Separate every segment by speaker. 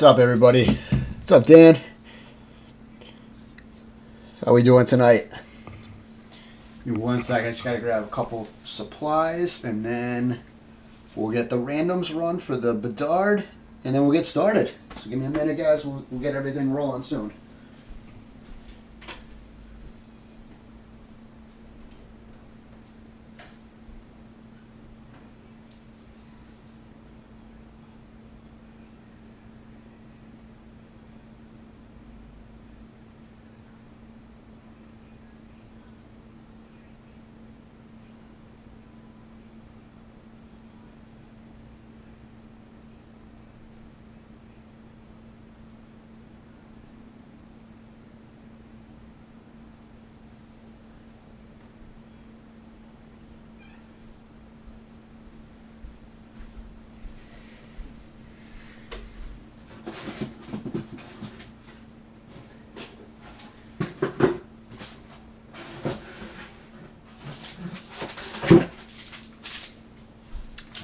Speaker 1: What's up, everybody? What's up, Dan? How we doing tonight? Give me 1 second. I just gotta grab a couple supplies, and then we'll get the randoms run for the Bedard, and then we'll get started. So give me a minute, guys. We'll get everything rolling soon.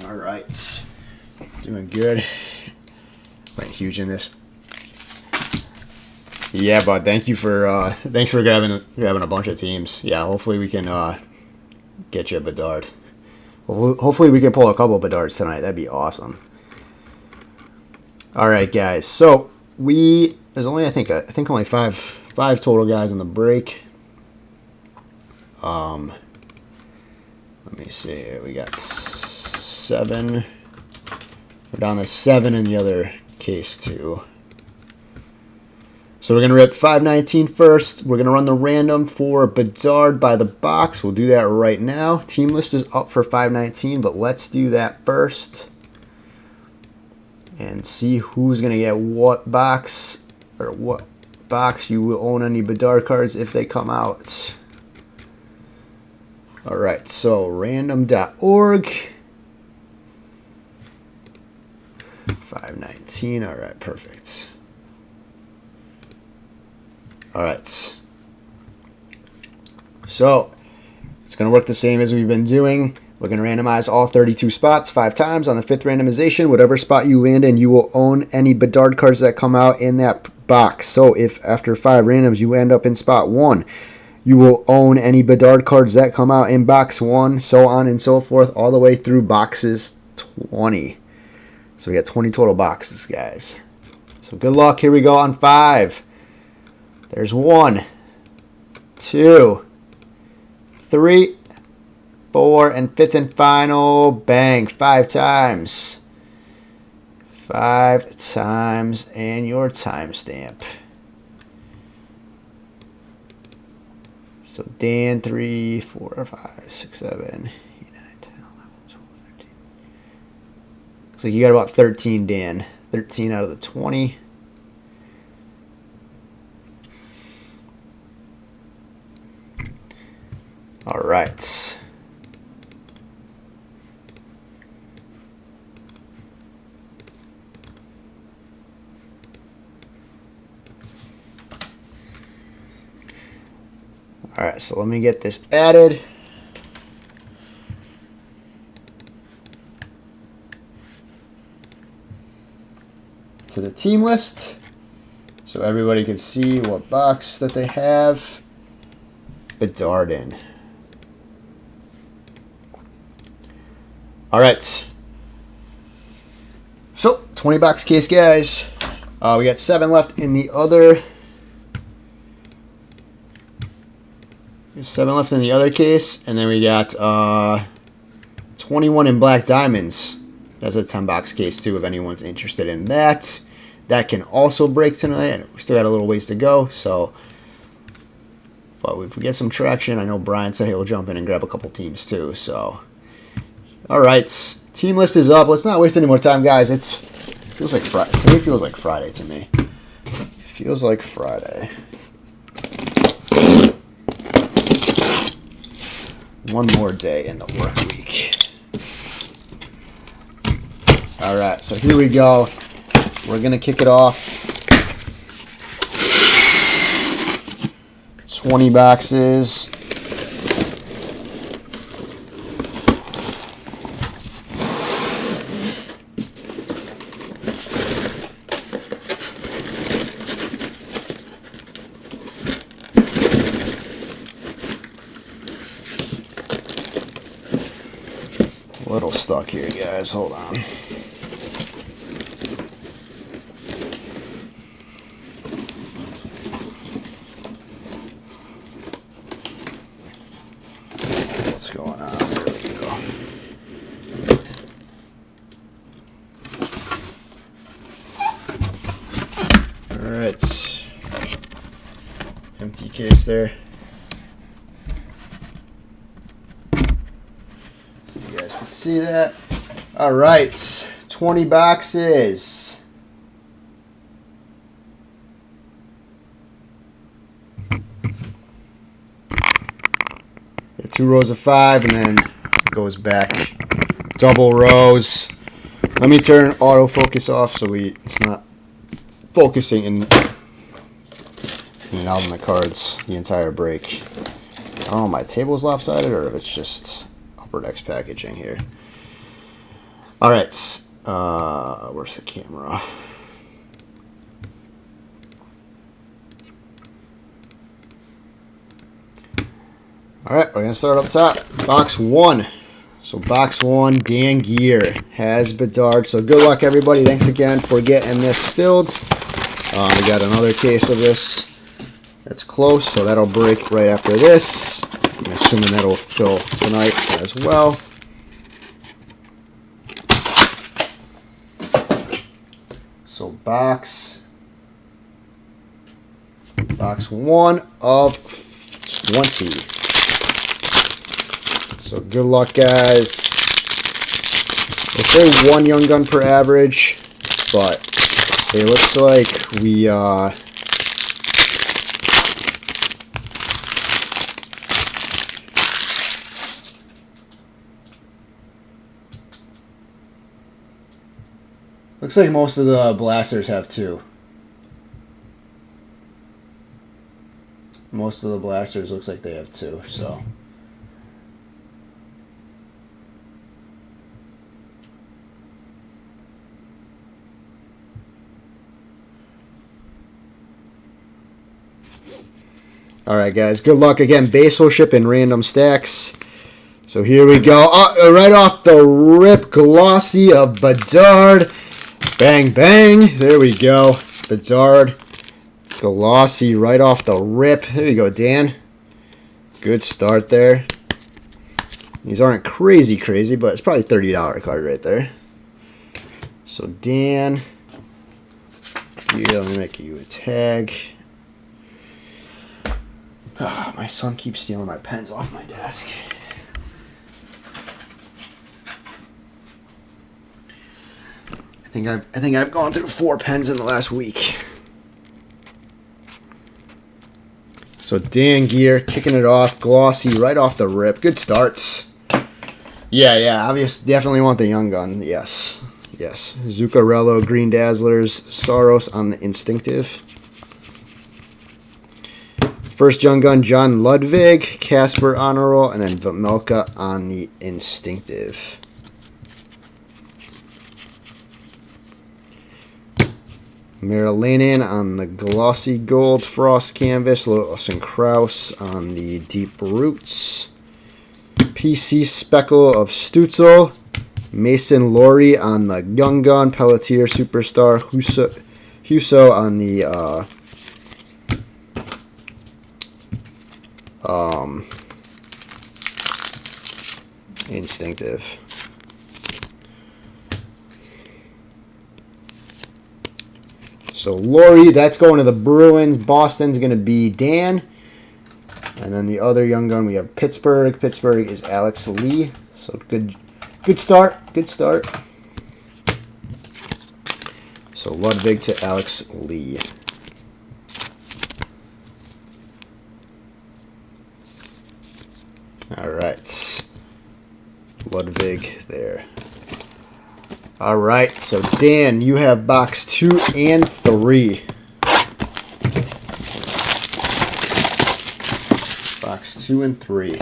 Speaker 1: All right, doing good. Went huge in this. Yeah, bud. Thanks for grabbing a bunch of teams. Yeah, hopefully we can get you a Bedard. Hopefully we can pull a couple of Bedards tonight. That'd be awesome. All right, guys. So there's only I think only five total guys on the break. Let me see here. We got 7. We're down to 7 in the other case too. So we're going to rip 519 first. We're going to run the random for Bedard by the box. We'll do that right now. Team list is up for 519, but let's do that first and see who's going to get what box, or what box you will own any Bedard cards if they come out. All right, so random.org. 519. All right, perfect. All right. So it's going to work the same as we've been doing. We're going to randomize all 32 spots 5 times. On the 5th randomization, whatever spot you land in, you will own any Bedard cards that come out in that box. So if after 5 randoms you end up in spot 1, you will own any Bedard cards that come out in box 1, so on and so forth, all the way through boxes 20. So we got 20 total boxes, guys. So good luck. Here we go on 5. There's 1, 2, 3, 4, and 5th and final. Bang. 5 times. 5 times, and your timestamp. So Dan, 3, 4, 5, 6, 7, 8, 9, 10, 11, 12, 13. Looks like you got about 13, Dan. 13 out of the 20. All right. All right, so let me get this added. To the team list, so everybody can see what box that they have Bedard in. All right, so 20 box case, guys. We got 7 left in the other. 7 left in the other case, and then we got 21 in Black Diamonds. That's a 10 box case too, if anyone's interested in that. That can also break tonight, and we still got a little ways to go. So, but if we get some traction, I know Brian said he'll jump in and grab a couple teams too. So, all right, team list is up. Let's not waste any more time, guys. It feels like Friday. Today feels like Friday to me. It feels like Friday. One more day in the work week. All right, so here we go. We're going to kick it off. 20 boxes. a little stuck here, guys. Hold on. What's going on? There we go. All right. Empty case there. You guys can see that. All right. 20 boxes. Two rows of 5, and then it goes back double rows. Let me turn autofocus off so it's not focusing in and out of my cards the entire break. I don't know if my table's lopsided or if it's just Upper Decks packaging here. All right, where's the camera? All right, we're going to start up top. Box 1. So box 1, Dan Gear has Bedard. So good luck, everybody. Thanks again for getting this filled. We got another case of this that's close, so that'll break right after this. I'm assuming that'll fill tonight as well. So box 1 of 20. So good luck, guys. They say 1 young gun per average, but it looks like we looks like most of the blasters have 2. Most of the blasters looks like they have 2, so. All right, guys. Good luck again. Base will ship in random stacks. So here we go. Right off the rip, glossy of Bedard. Bang, bang. There we go. Bedard. Glossy right off the rip. There you go, Dan. Good start there. These aren't crazy, but it's probably $30 card right there. So, Dan. Here, let me make you a tag. Oh, my son keeps stealing my pens off my desk. I think I've gone through 4 pens in the last week. So Dan Gear kicking it off, glossy right off the rip. Good starts. Yeah, obviously definitely want the young gun. Yes. Zuccarello, Green Dazzlers, Saros on the instinctive. First young gun, John Ludwig, Casper honor roll, and then Vmelka on the instinctive. Marilanen on the glossy gold frost canvas, Lawson Krause on the deep roots. PC Speckle of Stutzel, Mason Laurie on the young gun, Pelletier Superstar, Huso on the instinctive. So Laurie, that's going to the Bruins. Boston's going to be Dan. And then the other young gun, we have Pittsburgh. Pittsburgh is Alex Lee. So good start. So Ludwig to Alex Lee. All right. Ludwig there. All right, so Dan, you have box 2 and 3. Box 2 and 3.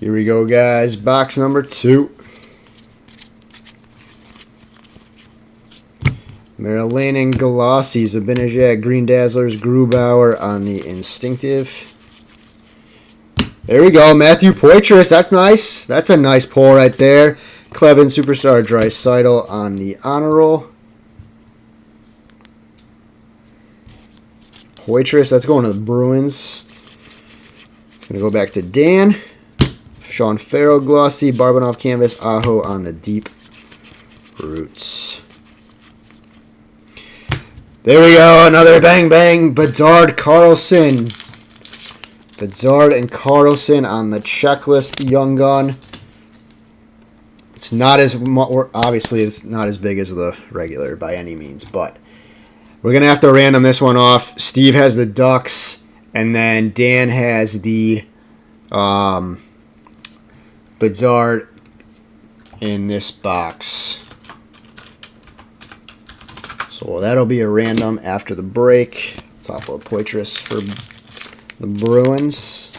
Speaker 1: Here we go, guys. Box number 2. Maryland Galassi, Zibanejad, Green Dazzlers, Grubauer on the Instinctive. There we go, Matthew Poitras. That's nice. That's a nice pull right there. Clevin Superstar Draisaitl on the Honor Roll. Poitras, that's going to the Bruins. It's going to go back to Dan. Sean Farrell Glossy, Barbanoff Canvas, Aho on the Deep Roots. There we go, another bang bang. Bedard Carlson. Bedard and Carlson on the checklist. Young Gun. It's not as obviously it's not as big as the regular by any means, but we're gonna have to random this one off. Steve has the Ducks, and then Dan has the Bedard in this box. So that'll be a random after the break. Top of Poitras for the Bruins.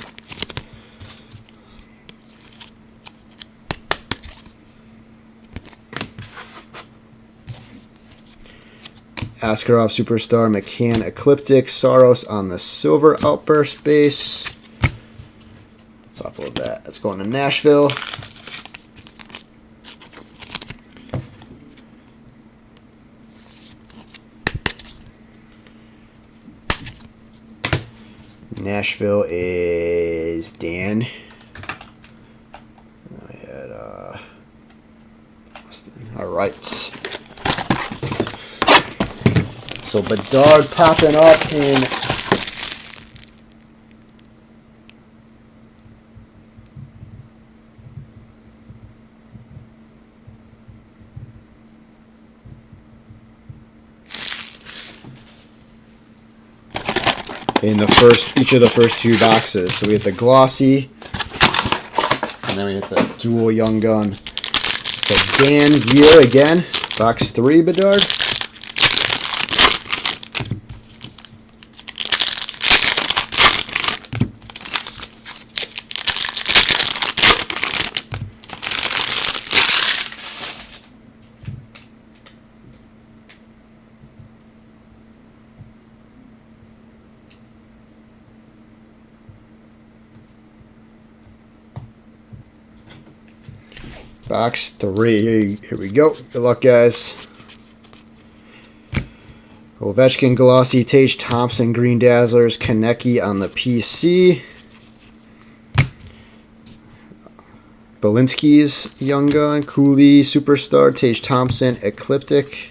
Speaker 1: Askarov Superstar, McCann Ecliptic, Saros on the Silver Outburst base. Let's upload that. That's going to Nashville. Nashville is Dan. I had Austin. All right. So Bedard popping up in each of the first 2 boxes. So we have the Glossy, and then we have the dual Young Gun. So Dan Gear again, box 3 Bedard. Box 3. Here we go. Good luck, guys. Ovechkin, Glossy, Tage Thompson, Green Dazzlers, Konecny on the PC. Belinsky's Young Gun, Cooley, Superstar, Tage Thompson, Ecliptic.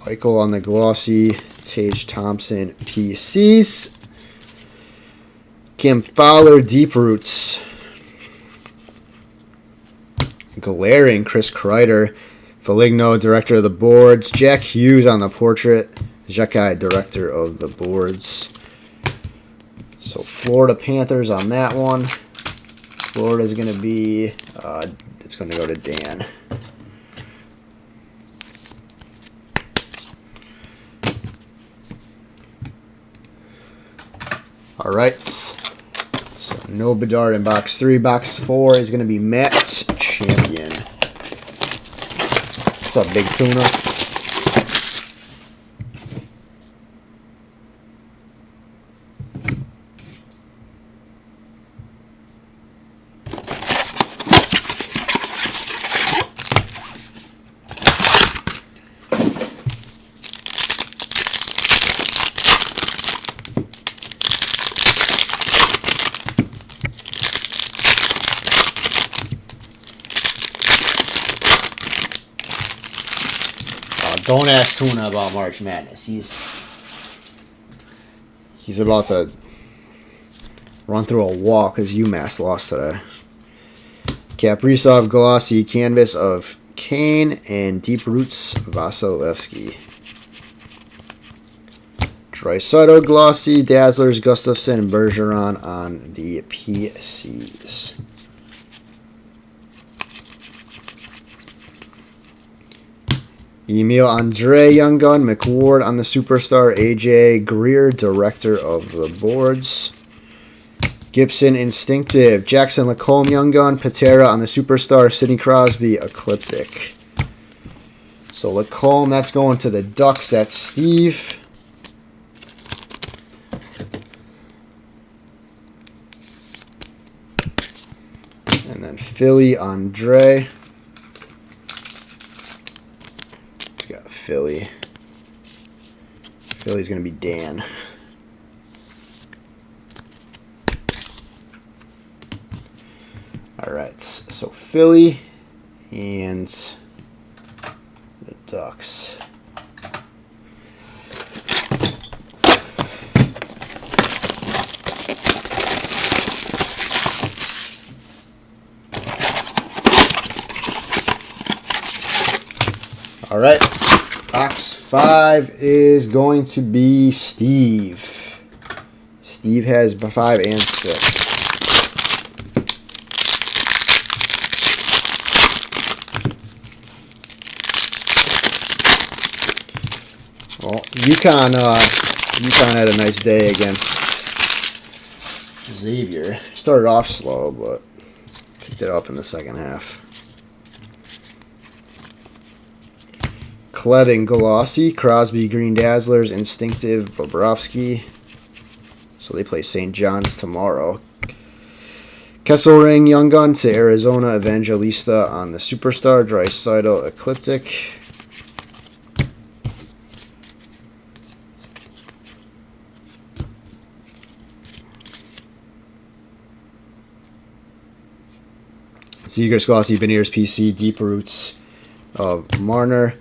Speaker 1: Eichel on the Glossy, Tage Thompson, PCs. Cam Fowler, Deep Roots. Glaring, Chris Kreider. Foligno, Director of the Boards. Jack Hughes on the Portrait. Jekai, Director of the Boards. So Florida Panthers on that one. Florida's going to be, it's going to go to Dan. All right. So no Bedard in box 3. Box 4 is going to be Matt Champion. What's up, Big Tuna? Don't ask Tuna about March Madness. He's about to run through a wall because UMass lost today. Kaprizov, Glossy, Canvas of Kane, and Deep Roots, Vasilevsky. Draisaitl, Glossy, Dazzlers, Gustafsson, and Bergeron on the PCs. Emil Andre, Young Gun, McWard on the Superstar, AJ Greer, Director of the Boards. Gibson Instinctive, Jackson Lacombe Young Gun, Patera on the Superstar, Sidney Crosby Ecliptic. So Lacombe, that's going to the Ducks. That's Steve. And then Philly, Andre. We got Philly. Philly's going to be Dan. All right, so Philly and the Ducks. All right, box 5 is going to be Steve. Steve has 5 and 6. Well, UConn had a nice day against Xavier. Started off slow, but picked it up in the second half. Clevin Glossy, Crosby Green Dazzlers, Instinctive Bobrovsky. So they play St. John's tomorrow. Kesselring Young Gun to Arizona, Evangelista on the Superstar, Draisaitl Ecliptic. Seager, Glossy, Veneers, PC, Deep Roots of Marner.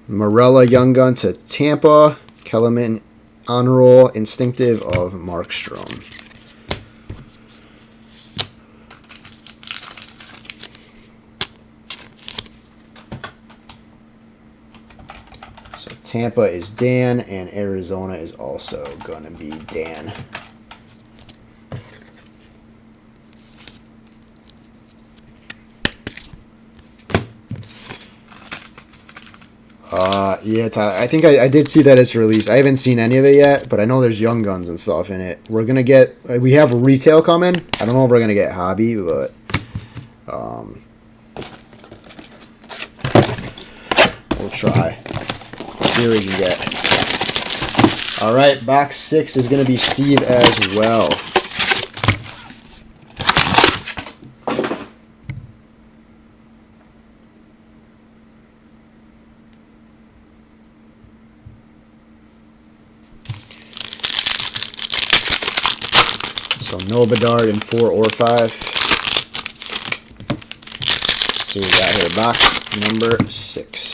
Speaker 1: Morella Young Gun to Tampa. Kellerman Honor Roll Instinctive of Markstrom. So Tampa is Dan, and Arizona is also going to be Dan. Yeah, I think I did see that it's released. I haven't seen any of it yet, but I know there's Young Guns and stuff in it. We're going to get... We have retail coming. I don't know if we're going to get hobby, but... we'll try. See what we can get. Alright, box 6 is going to be Steve as well. So no Bedard in 4 or 5. Let's see what we got here. Box number 6.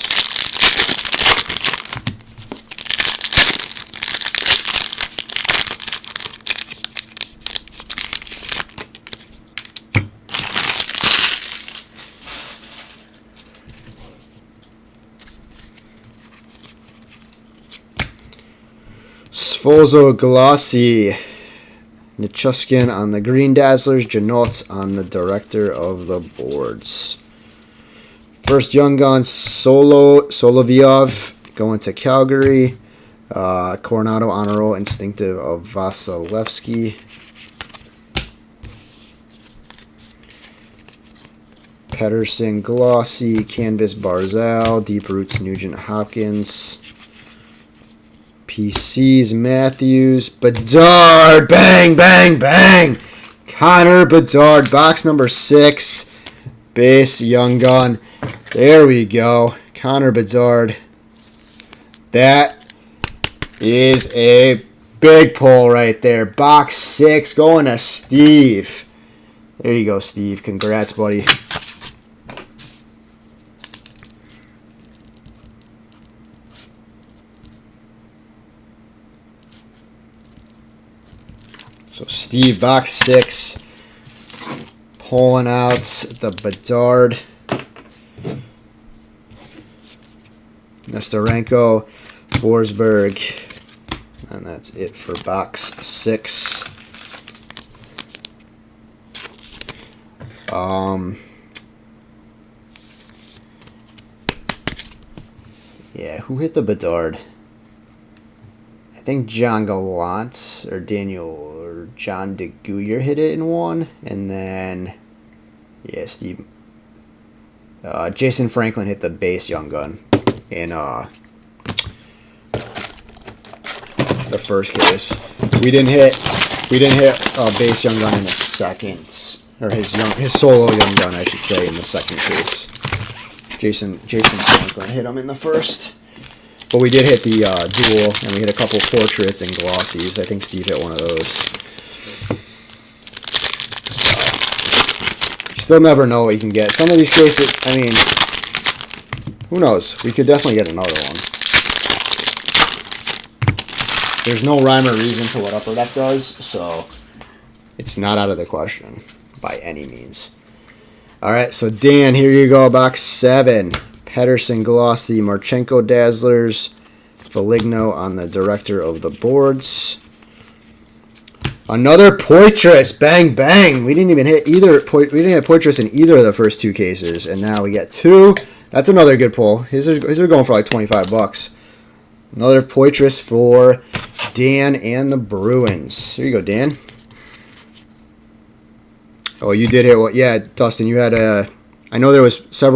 Speaker 1: Sfozo Glossy. Nichushkin on the Green Dazzlers, Janot on the Director of the Boards. First Young Gun, Solovyov going to Calgary. Coronado Honor Roll Instinctive of Vasilevsky. Pedersen Glossy, Canvas Barzal, Deep Roots Nugent Hopkins. PC's Matthews, Bedard, bang, bang, bang. Connor Bedard, box number 6, base Young Gun. There we go. Connor Bedard. That is a big pull right there. Box 6 going to Steve. There you go, Steve. Congrats, buddy. So Steve, box 6, pulling out the Bedard, Nesterenko, Forsberg, and that's it for box 6. Yeah, who hit the Bedard? think John Gallant or Daniel or John DeGuyer hit it in one, and then yeah, Steve. Jason Franklin hit the base Young Gun in the first case. We didn't hit base Young Gun in the second, or his solo Young Gun, I should say, in the second case. Jason Franklin hit him in the first, but we did hit the dual, and we hit a couple portraits and glossies. I think Steve hit one of those. Still never know what you can get. Some of these cases, I mean, who knows? We could definitely get another one. There's no rhyme or reason to what Upper Deck does, so it's not out of the question by any means. All right, so Dan, here you go, box 7. Pedersen Glossy, Marchenko Dazzlers, Foligno on the Director of the Boards. Another Poitras, bang bang. We didn't even hit either. We didn't hit Poitras in either of the first 2 cases, and now we get 2. That's another good pull. His are going for like $25. Another Poitras for Dan and the Bruins. Here you go, Dan. Oh, you did hit what? Yeah, Dustin, you had a. I know there was a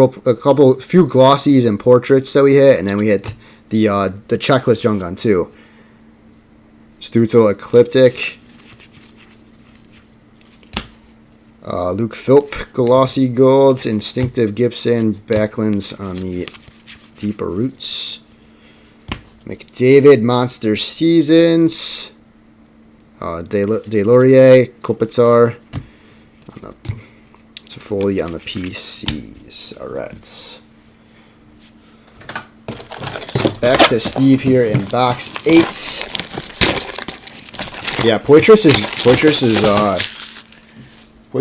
Speaker 1: few glossies and portraits that we hit, and then we hit the checklist Young Gun too. Stutzel Ecliptic. Luke Philp, Glossy Golds, Instinctive Gibson, Backlunds on the Deeper Roots. McDavid, Monster Seasons. Deslauriers, Kopitar. It's a Foley on the PCs. Alright. Back to Steve here in box 8. Yeah, Poitras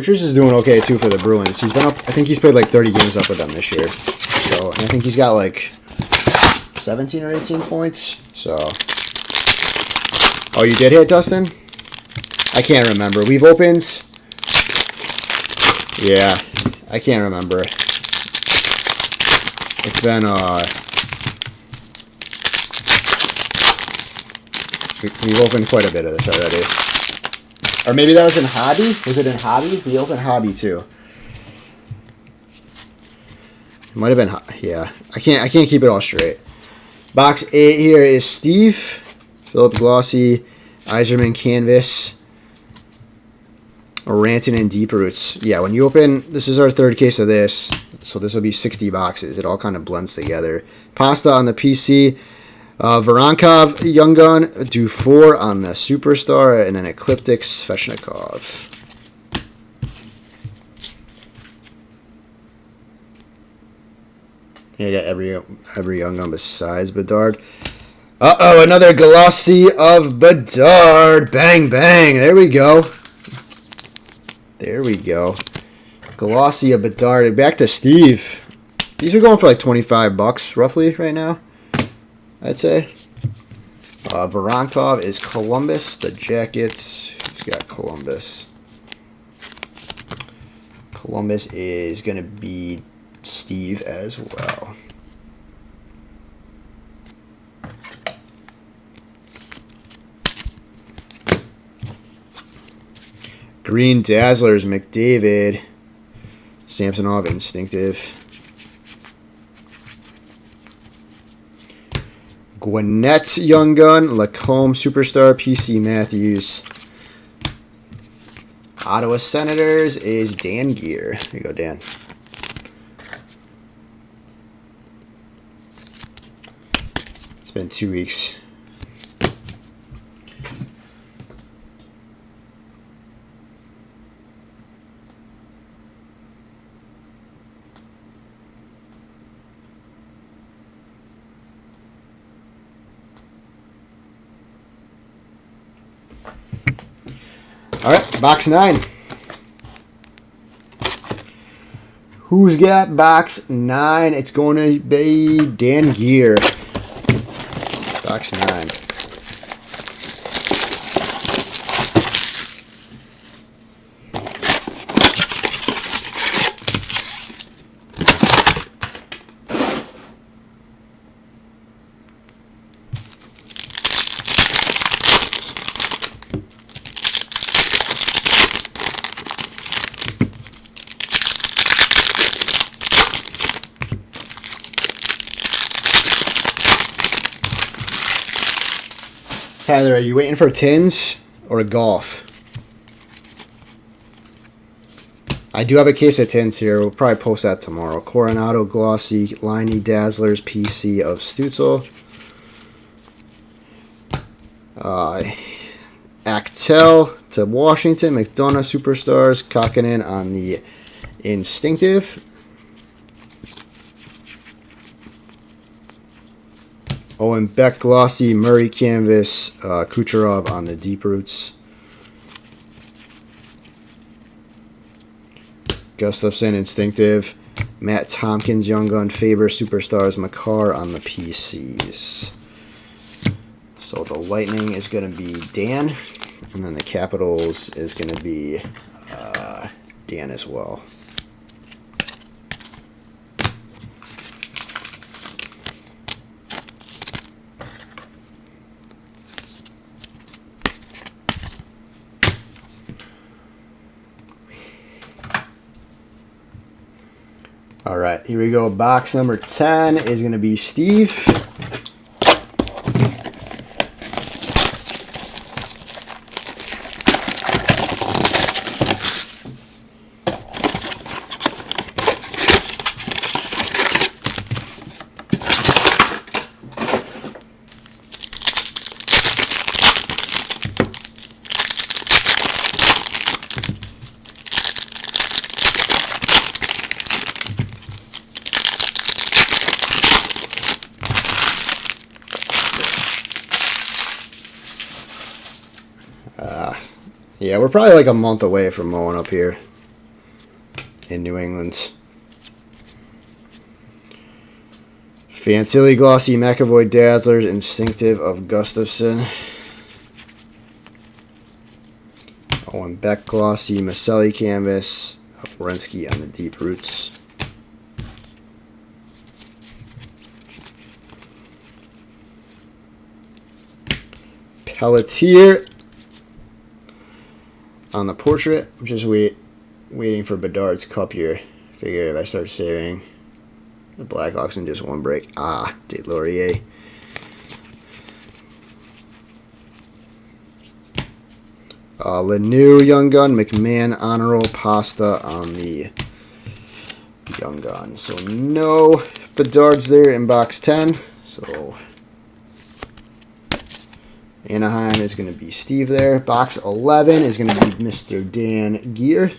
Speaker 1: is doing okay too for the Bruins. He's been up. I think he's played like 30 games up with them this year. So, and I think he's got like 17 or 18 points. So, oh, you did hit, Dustin? I can't remember. We've opened. Yeah, I can't remember. It's been we've opened quite a bit of this already. Or maybe that was in Hobby? Was it in Hobby? We opened Hobby too. It might have been, yeah. I can't keep it all straight. Box 8 here is Steve, Philip Glossy, Yzerman Canvas, Rantanen Deep Roots. Yeah, when you open, this is our 3rd case of this, so this will be 60 boxes. It all kind of blends together. Pasta on the PC. Voronkov, Young Gun, Dufour on the Superstar, and then Ecliptic Svechnikov. Yeah, I got every Young Gun besides Bedard. Uh-oh, another Glossy of Bedard. Bang, bang. There we go. There we go. Glossy of Bedard. Back to Steve. These are going for like $25 roughly right now, I'd say. Voronkov is Columbus. The Jackets. Who's got Columbus? Columbus is going to be Steve as well. Green Dazzlers, McDavid. Samsonov, Instinctive. Gwinnett, Young Gun. Lacombe, Superstar. PC Matthews. Ottawa Senators is Dan Gear. There you go, Dan. It's been 2 weeks. All right, box 9. Who's got box 9? It's going to be Dan Gear. Box 9. Tyler, are you waiting for tins or a golf? I do have a case of tins here. We'll probably post that tomorrow. Coronado Glossy, Liney Dazzlers, PC of Stutzel. Actel to Washington, McDonough Superstars, Kakkonen on the Instinctive. Owen Beck Glossy, Murray Canvas, Kucherov on the Deep Roots. Gustafson Instinctive, Matt Tompkins Young Gun, Faber Superstars, Makar on the PCs. So the Lightning is going to be Dan, and then the Capitals is going to be Dan as well. All right, here we go. Box number 10 is going to be Steve. Yeah, we're probably like a month away from mowing up here in New England. Fantilli Glossy McAvoy Dazzlers, Instinctive of Gustafson. Owen Beck Glossy Maselli Canvas of Werenski on the Deep Roots. Pelletier on the portrait. I'm just waiting for Bedard's Cup here. Figure if I start saving the Blackhawks in just one break. Date Laurier. Lemieux Young Gun, McMahon Honor Roll, Pasta on the Young Gun. So no Bedards there in box 10. So Anaheim is going to be Steve there. Box 11 is going to be Mr. Dan Gear.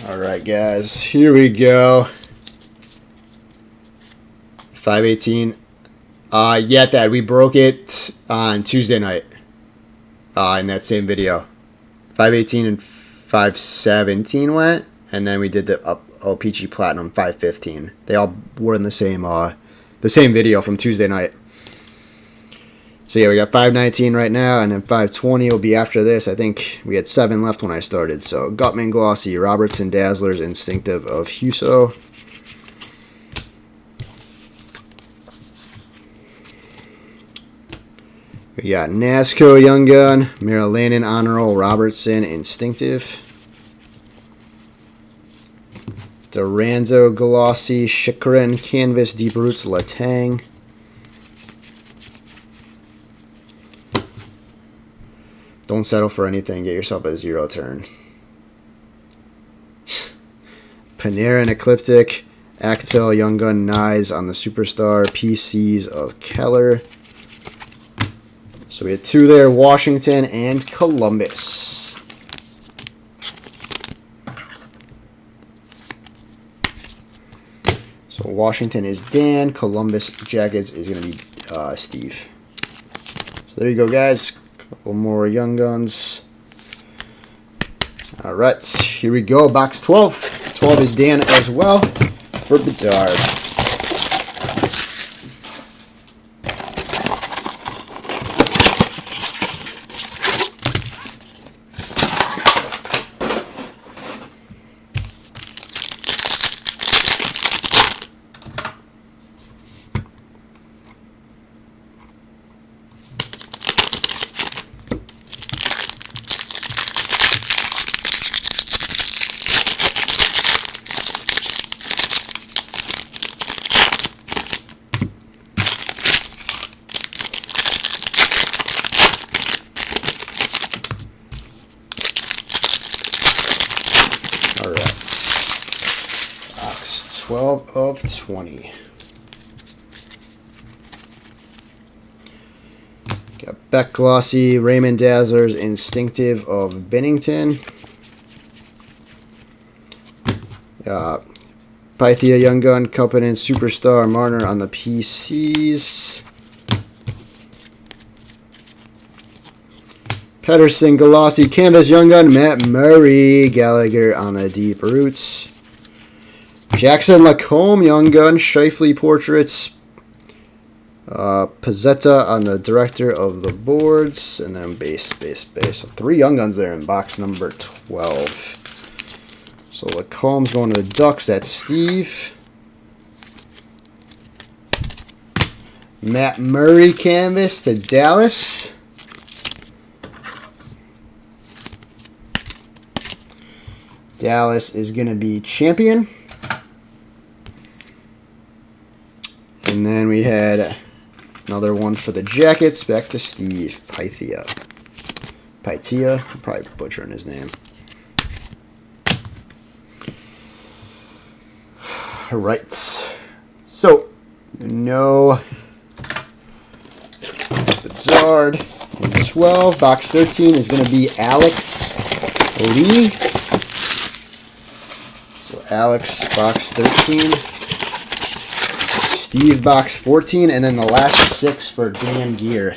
Speaker 1: Alright guys, here we go. 518. Yeah, Thad, we broke it on Tuesday night. In that same video. 518 and 517 went, and then we did the OPG Platinum 515. They all were in the same video from Tuesday night. So yeah, we got 519 right now, and then 520 will be after this. I think we had 7 left when I started. So Gutman Glossy, Robertson Dazzlers, Instinctive of Huso. We got Nasco Young Gun, Marilanen Honor Roll, Robertson Instinctive. Duranzo Glossy, Chikrin Canvas, Deep Roots, Letang. Don't settle for anything. Get yourself a 0 turn. Panarin Ecliptic, Actel Young Gun Nyes on the Superstar, PCs of Keller. So we had 2 there, Washington and Columbus. So Washington is Dan, Columbus Jackets is going to be Steve. So there you go, guys. Couple more Young Guns. Alright, here we go. Box 12. 12 is Dan as well for Bedard. All right. Box 12 of 20. Got Beck Glossy, Raymond Dazzlers, Instinctive of Bennington. Pythia Young Gun, Company Superstar Marner on the PCs. Pedersen, Glossy, Canvas Young Gun, Matt Murray, Gallagher on the Deep Roots. Jackson Lacombe Young Gun, Shifley Portraits. Pizzetta on the Director of the Boards, and then base. So 3 Young Guns there in box number 12. So Lacombe's going to the Ducks. That's Steve. Matt Murray canvas to Dallas. Dallas is going to be champion. And then we had another one for the Jackets. Back to Steve. Pythia. I'm probably butchering his name. All right. So, no BEDARD. 12. Box 13 is going to be Alex Lee. So, Alex, box 13. Steve, box 14. And then the last 6 for Dan Gear.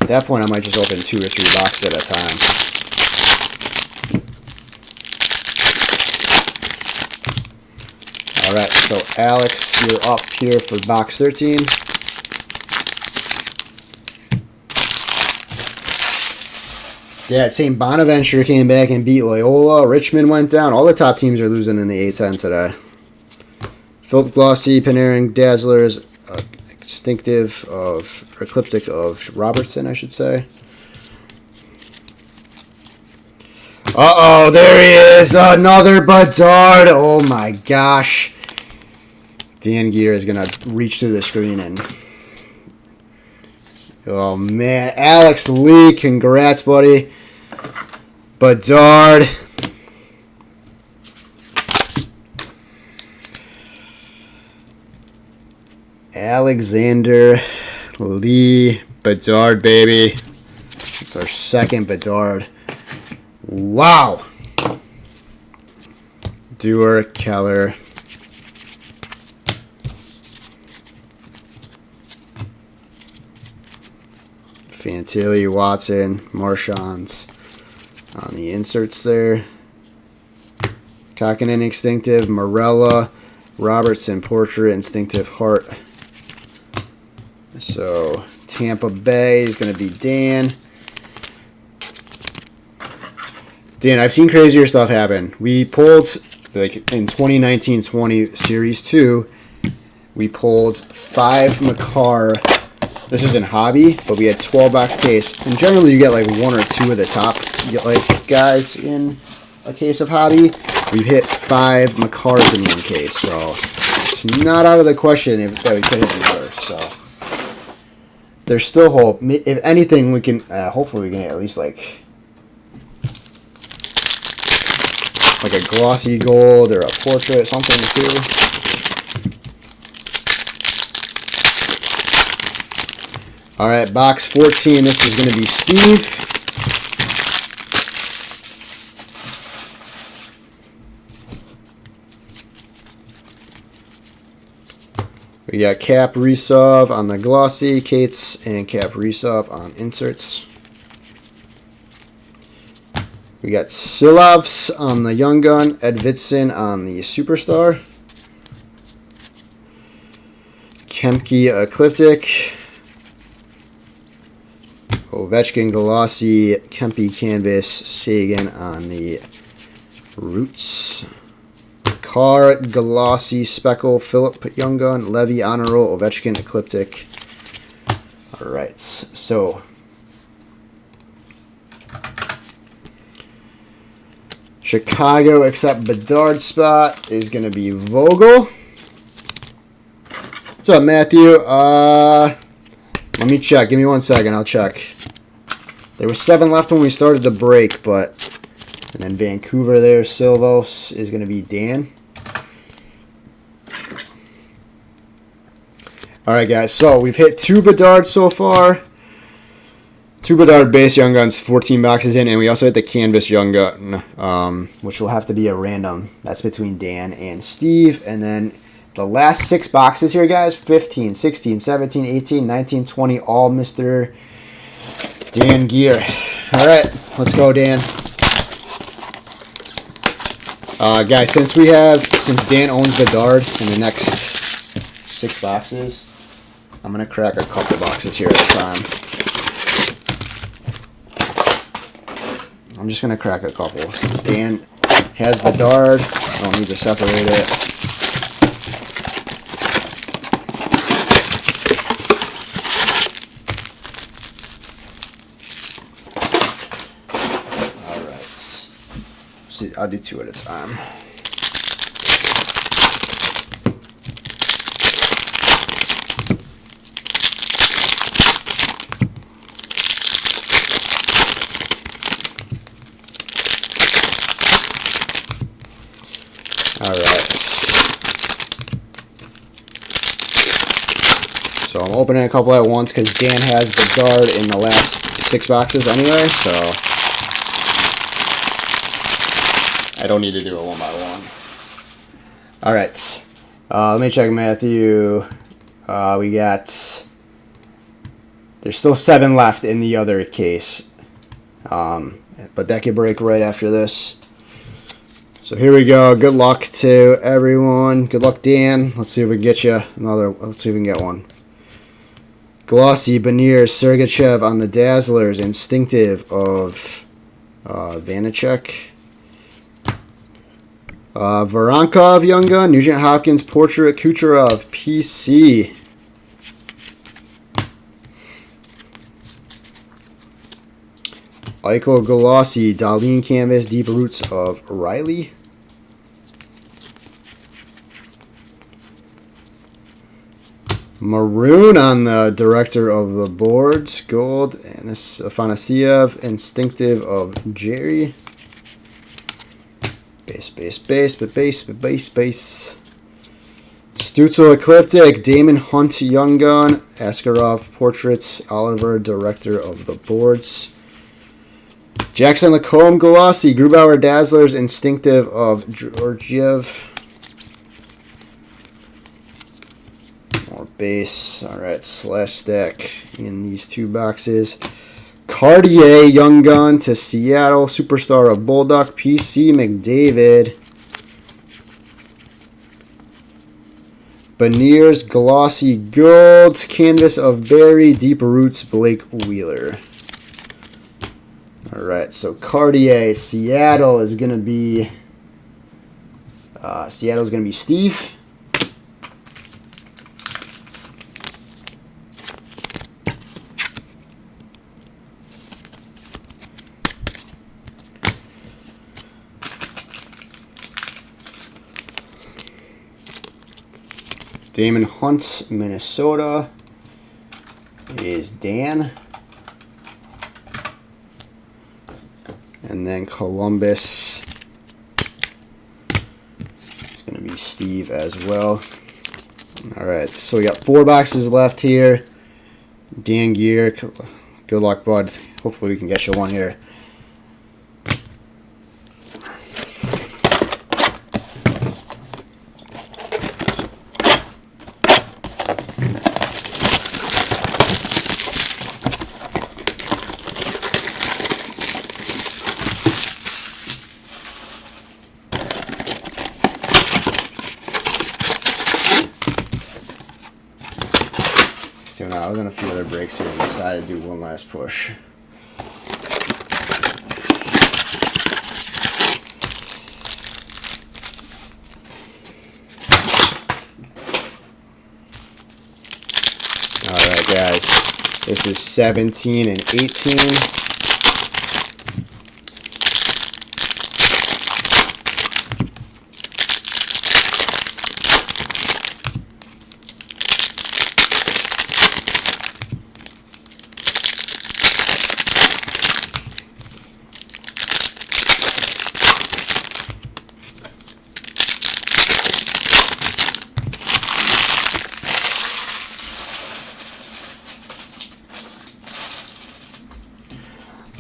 Speaker 1: At that point, I might just open 2 or 3 boxes at a time. All right, so Alex, you're up here for box 13. Yeah, St. Bonaventure came back and beat Loyola. Richmond went down. All the top teams are losing in the A10 today. Philip Glossy, Panarin, Dazzlers, Ecliptic of Robertson, I should say. Uh-oh, there he is. Another BEDARD. Oh, my gosh. Dan Gear is going to reach to the screen and... Oh, man. Alex Lee, congrats, buddy. BEDARD. Alexander Lee, BEDARD, baby. It's our second BEDARD. Wow. Dewar, Keller. Fantilli, Watson, Marchand's on the inserts there. Kakinen, Instinctive, Morella, Robertson, Portrait, Instinctive, Hart. So Tampa Bay is going to be Dan. Dan, I've seen crazier stuff happen. We pulled, like in 2019-20 Series 2, we pulled 5 Makar. This was in hobby, but we had 12-box case. And generally you get like 1 or 2 of the top guys in a case of hobby. We've hit 5 Makars in one case, so it's not out of the question that we could hit another. So there's still hope. If anything, we can hopefully we can get at least like a glossy gold or a portrait, something too. All right, box 14. This is going to be Steve. We got Cap Risov on the glossy, Cates and Cap Risov on inserts. We got Silovs on the Young Gun, Edvidson on the Superstar. Kemke Ecliptic. Ovechkin Glossy, Kempe Canvas, Sagan on the Roots. Carr Glossy Speckle, Philip Young Gun, Levy Honor Roll, Ovechkin Ecliptic. Alright, so Chicago, except BEDARD spot, is going to be Vogel. What's up, Matthew? Let me check. Give me 1 second. I'll check. There were 7 left when we started the break, but And then Vancouver there, Silvos is going to be Dan. All right, guys. So we've hit 2 Bedard so far. 2 Bedard base Young Guns, 14 boxes in, and we also hit the Canvas Young Gun, which will have to be a random. That's between Dan and Steve. And then the last 6 boxes here, guys, 15, 16, 17, 18, 19, 20, all Mr. Dan Gear. All right, let's go, Dan. Guys, since Dan owns Bedard in the next 6 boxes, I'm going to crack a couple boxes here at a time. I'm just going to crack a couple. Since Dan has Bedard, I don't need to separate it. Alright. See, I'll do 2 at a time. So I'm opening a couple at once because Dan has Bedard in the last 6 boxes anyway, so I don't need to do it one by one. All right, let me check Matthew. We got, there's still 7 left in the other case, but that could break right after this. So here we go. Good luck to everyone. Good luck, Dan. Let's see if we can get you another. Let's see if we can get one. Glossy, Beniers, Sergachev on the Dazzlers. Instinctive of Vanacek. Voronkov, Young Gun. Nugent Hopkins, Portrait, Kucherov, PC. Eichel, Glossy, Darlene Canvas, Deep Roots of Riley. Maroon on the Director of the Boards. Gold. And Afanasiev. Instinctive of Jerry. Base. Stutzel Ecliptic. Damon Hunt, Young Gun. Askarov Portraits. Oliver, Director of the Boards. Jackson Lacombe, Glossy. Grubauer Dazzlers. Instinctive of Georgiev. More base. Alright, slash stack in these 2 boxes. Cartier, Young Gun to Seattle. Superstar of Bulldog. PC McDavid. Beniers, Glossy Golds. Canvas of Barry. Deep Roots, Blake Wheeler. Alright, so Cartier, Seattle is going to be Steve. Damon Hunt, Minnesota is Dan. And then Columbus is going to be Steve as well. All right, so we got 4 boxes left here. Dan Gear, good luck, bud. Hopefully we can get you one here. I was in a few other breaks here and decided to do one last push. Alright guys, this is 17 and 18.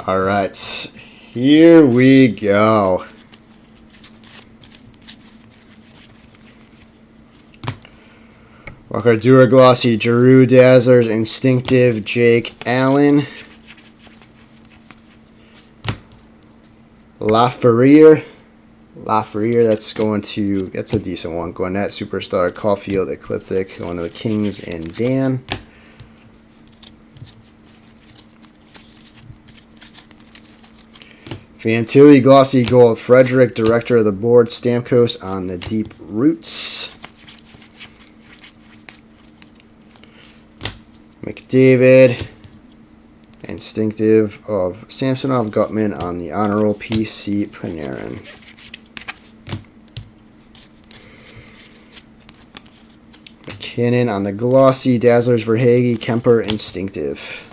Speaker 1: All right, here we go. Walker Dura Glossy, Giroux Dazzlers, Instinctive, Jake Allen. Lafreniere, that's a decent one. Gwinnett, Superstar, Caulfield, Ecliptic, going to the Kings, and Dan. Fantilli, Glossy Gold, Frederick, Director of the Board, Stamkos on the Deep Roots. McDavid, Instinctive of Samsonov, Gutman on the Honor Roll, PC Panarin. McKinnon on the Glossy, Dazzlers, Verhaeghe, Kemper, Instinctive.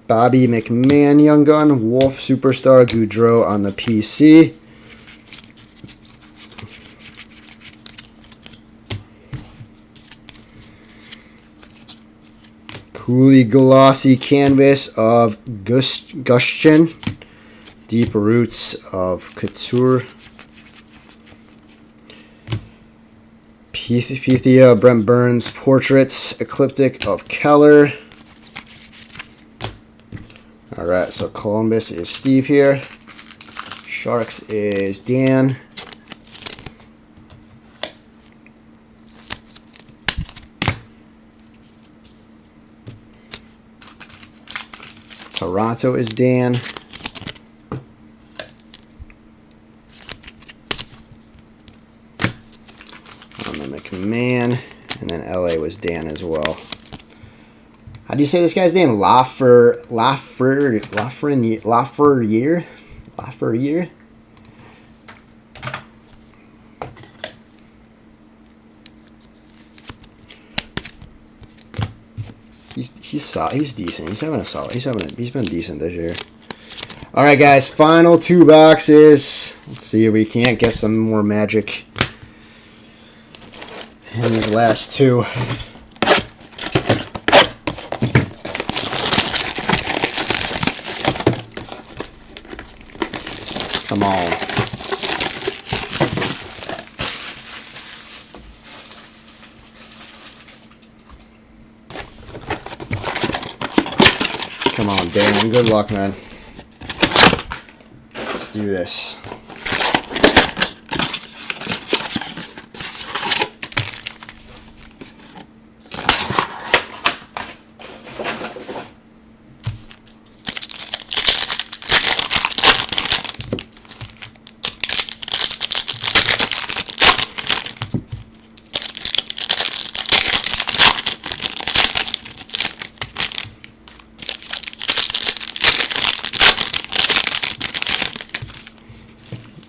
Speaker 1: Bobby McMahon, Young Gun, Wolf, Superstar, Goudreau on the PC. Cooley Glossy Canvas of Gushchin. Deep Roots of Couture. Pythia, Brent Burns, Portraits, Ecliptic of Keller. Alright, so Columbus is Steve here. Sharks is Dan. Toronto is Dan. On the McMahon. And then LA was Dan as well. How do you say this guy's name? Lafreniere? He's decent. He's been decent this year. All right, guys. Final 2 boxes. Let's see if we can't get some more magic in these last 2. Come on. Come on, Dan. Good luck, man. Let's do this.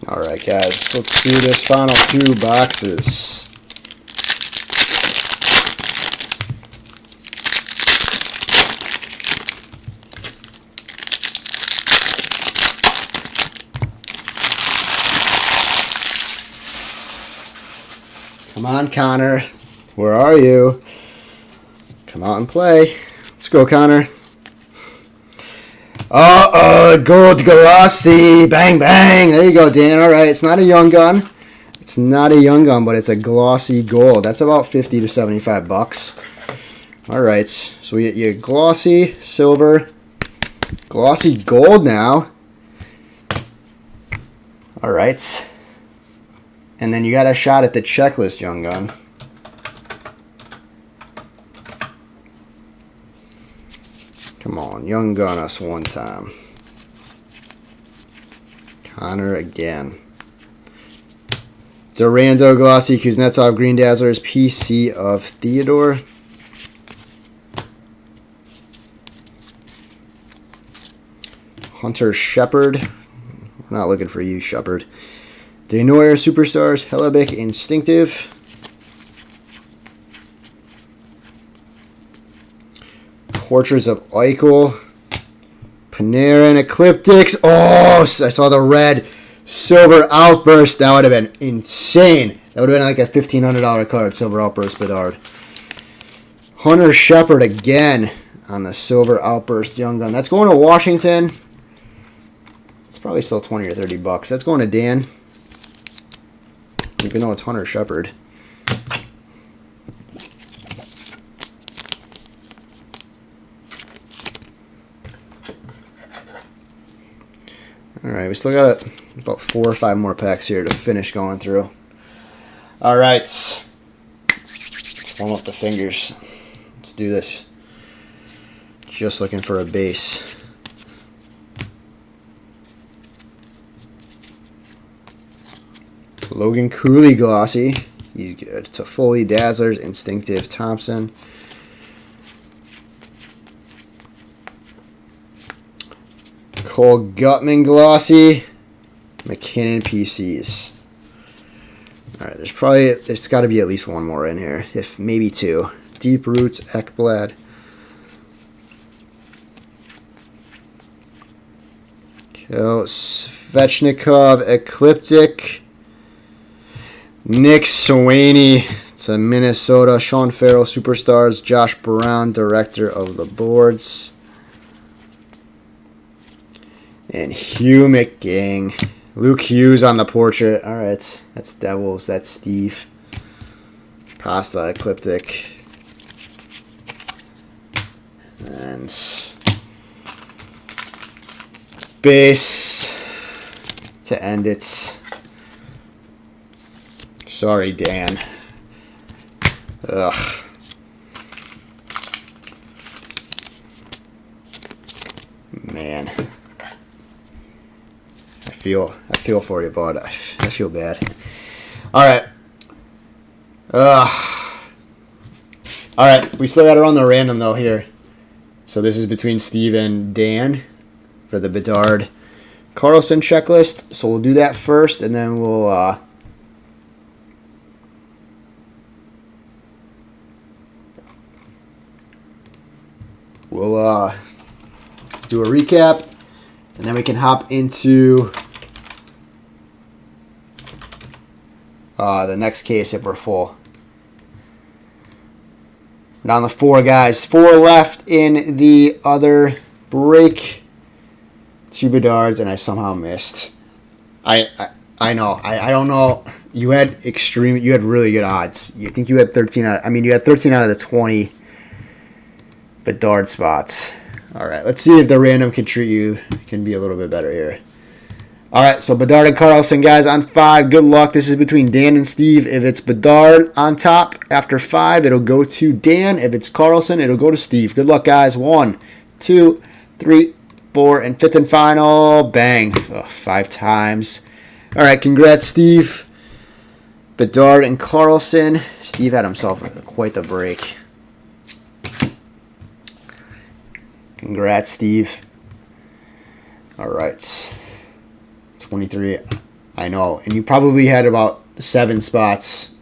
Speaker 1: Alright guys, let's do this final 2 boxes. Come on, Connor. Where are you? Come out and play. Let's go, Connor. Gold Glossy. Bang, bang. There you go, Dan. All right. It's not a young gun. It's not a young gun, but it's a glossy gold. That's about 50 to 75 bucks. All right. So we get you glossy silver, glossy gold now. All right. And then you got a shot at the checklist, young gun. Come on, young gun us one time. Connor again. Durando Glossy, Kuznetsov, Green Dazzlers, PC of Theodore. Hunter Shepard. We're not looking for you, Shepard. Denoyer Superstars, Hellebuck Instinctive. Portraits of Eichel. Panarin Ecliptics. Oh, I saw the red silver outburst. That would have been insane. That would have been like a $1,500 card. Silver outburst Bedard. Hunter Shepard again. on the Silver Outburst Young Gun. That's going to Washington. It's probably still 20 or 30 bucks. That's going to Dan, even though it's Hunter Shepard. All right, we still got about 4 or 5 more packs here to finish going through. All right, let's warm up the fingers. Let's do this. Just looking for a base. Logan Cooley glossy. He's good. Toffoli Dazzlers, Instinctive Thompson. Cole Gutman glossy. McKinnon PCs. All right, there's got to be at least one more in here, if maybe 2. Deep Roots Ekblad. Svechnikov Ecliptic. Nick Swaney. It's a Minnesota. Sean Farrell Superstars. Josh Brown, Director of the Boards. And Hugh McGing. Luke Hughes on the portrait. All right, that's Devils. That's Steve. Pasta Ecliptic. And base to end it. Sorry, Dan. Ugh. Man. I feel for you, bud. I feel bad. All right. All right. We still got to run the random, though, here. So this is between Steve and Dan for the Bedard Carlson checklist. So we'll do that first, and then we'll do a recap, and then we can hop into the next case if we're full. Down to 4 guys. 4 left in the other break. 2 Bedards, and I somehow missed. I know. I don't know. You had really good odds. You think you had 13 out. You had 13 out of the 20 Bedard spots. All right, let's see if the random can be a little bit better here. All right, so Bedard and Carlson, guys, on 5. Good luck. This is between Dan and Steve. If it's Bedard on top after 5, it'll go to Dan. If it's Carlson, it'll go to Steve. Good luck, guys. 1, 2, 3, 4, and 5th and final. Bang. 5 times. All right, congrats, Steve. Bedard and Carlson. Steve had himself quite the break. Congrats, Steve. All right. 23. I know. And you probably had about 7 spots,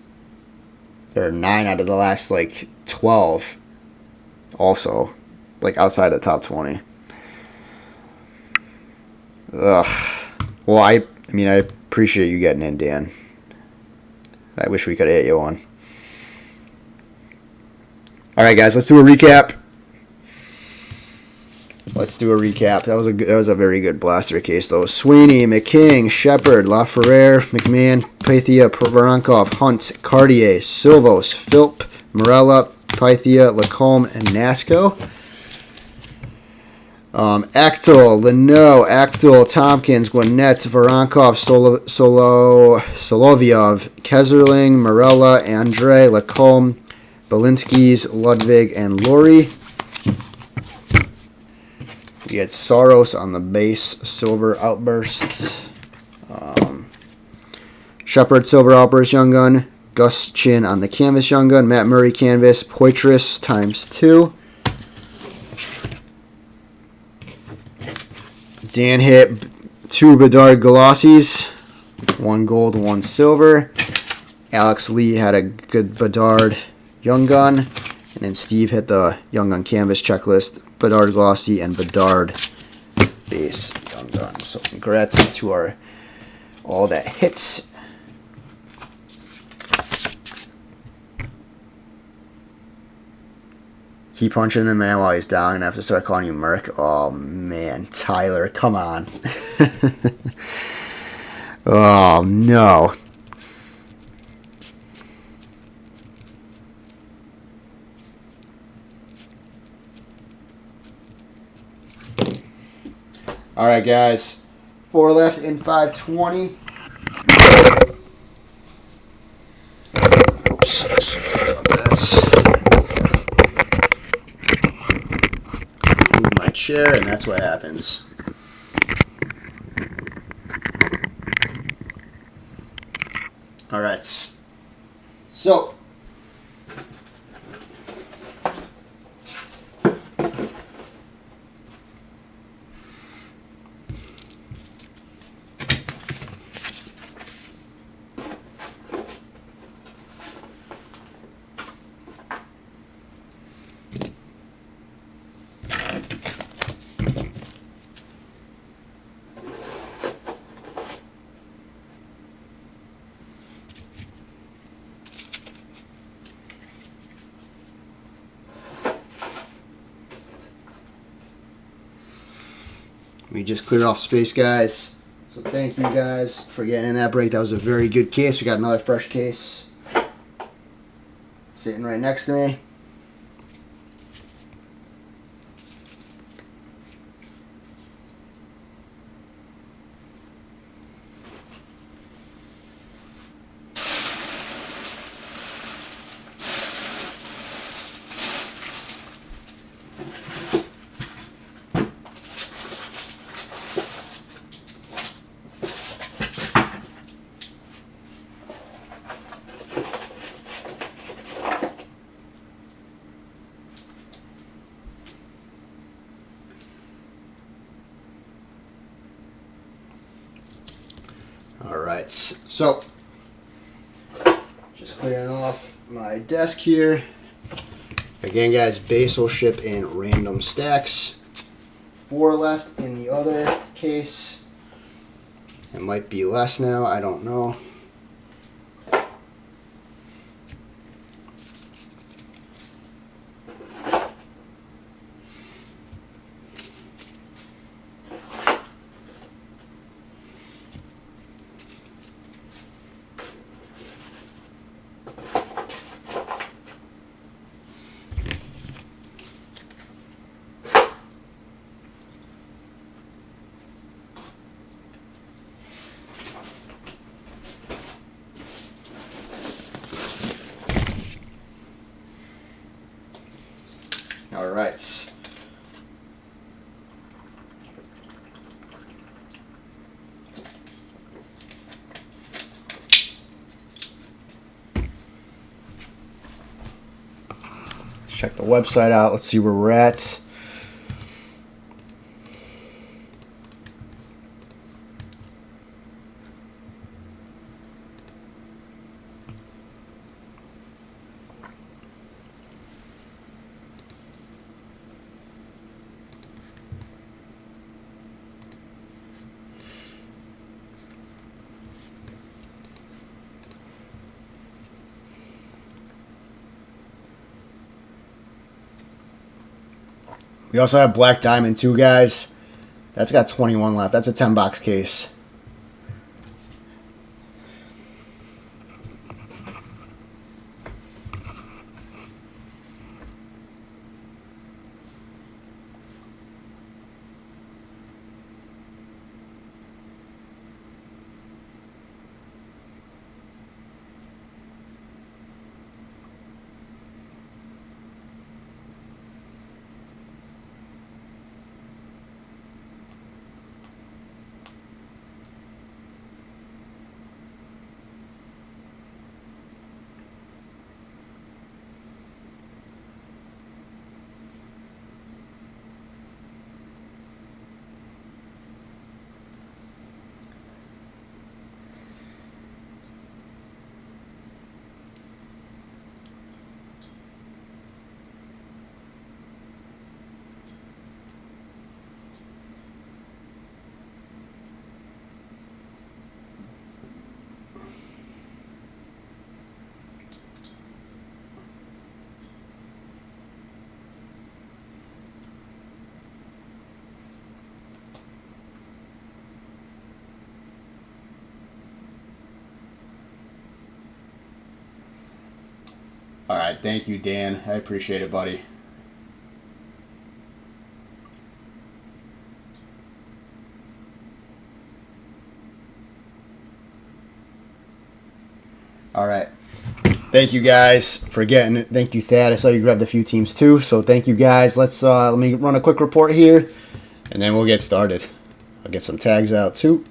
Speaker 1: or 9 out of the last, 12 also, outside the top 20. Ugh. Well, I appreciate you getting in, Dan. I wish we could have hit you one. All right, guys, let's do a recap. That was a very good blaster case, though. Sweeney, McKing, Shepard, LaFerrere, McMahon, Pythia, Voronkov, Hunt, Cartier, Silvos, Philp, Morella, Pythia, Lacombe, and Nasco. Actel, Leno, Actel, Tompkins, Gwinnett, Voronkov, Solovyov, Keserling, Morella, Andre, Lacombe, Balinskis, Ludwig, and Laurie. We had Saros on the base, Silver Outbursts. Shepard, Silver Outburst, Young Gun. Gus Chin on the Canvas, Young Gun. Matt Murray, Canvas. Poitras ×2. Dan hit 2 Bedard Glossies. 1 gold, 1 silver. Alex Lee had a good Bedard Young Gun. And then Steve hit the Young Gun Canvas checklist. Bedard Glossy and Bedard base Young Gun. So congrats to all that hits. Keep punching the man while he's down and have to start calling you Merc. Oh, man. Tyler, come on. Oh, no. All right, guys. 4 left in 520. Oops. Sorry about that. Move my chair, and that's what happens. All right. So. We just cleared off space, guys. So thank you guys for getting in that break. That was a very good case. We got another fresh case sitting right next to me. All right, so just clearing off my desk here. Again, guys, base will ship in random stacks. 4 left in the other case. It might be less now, I don't know. All right. Let's check the website out. Let's see where we're at. We also have Black Diamond too, guys. That's got 21 left. That's a 10-box case. All right, thank you, Dan. I appreciate it, buddy. All right. Thank you guys for getting it. Thank you, Thad. I saw you grabbed a few teams too, so thank you guys. Let's let me run a quick report here, and then we'll get started. I'll get some tags out too.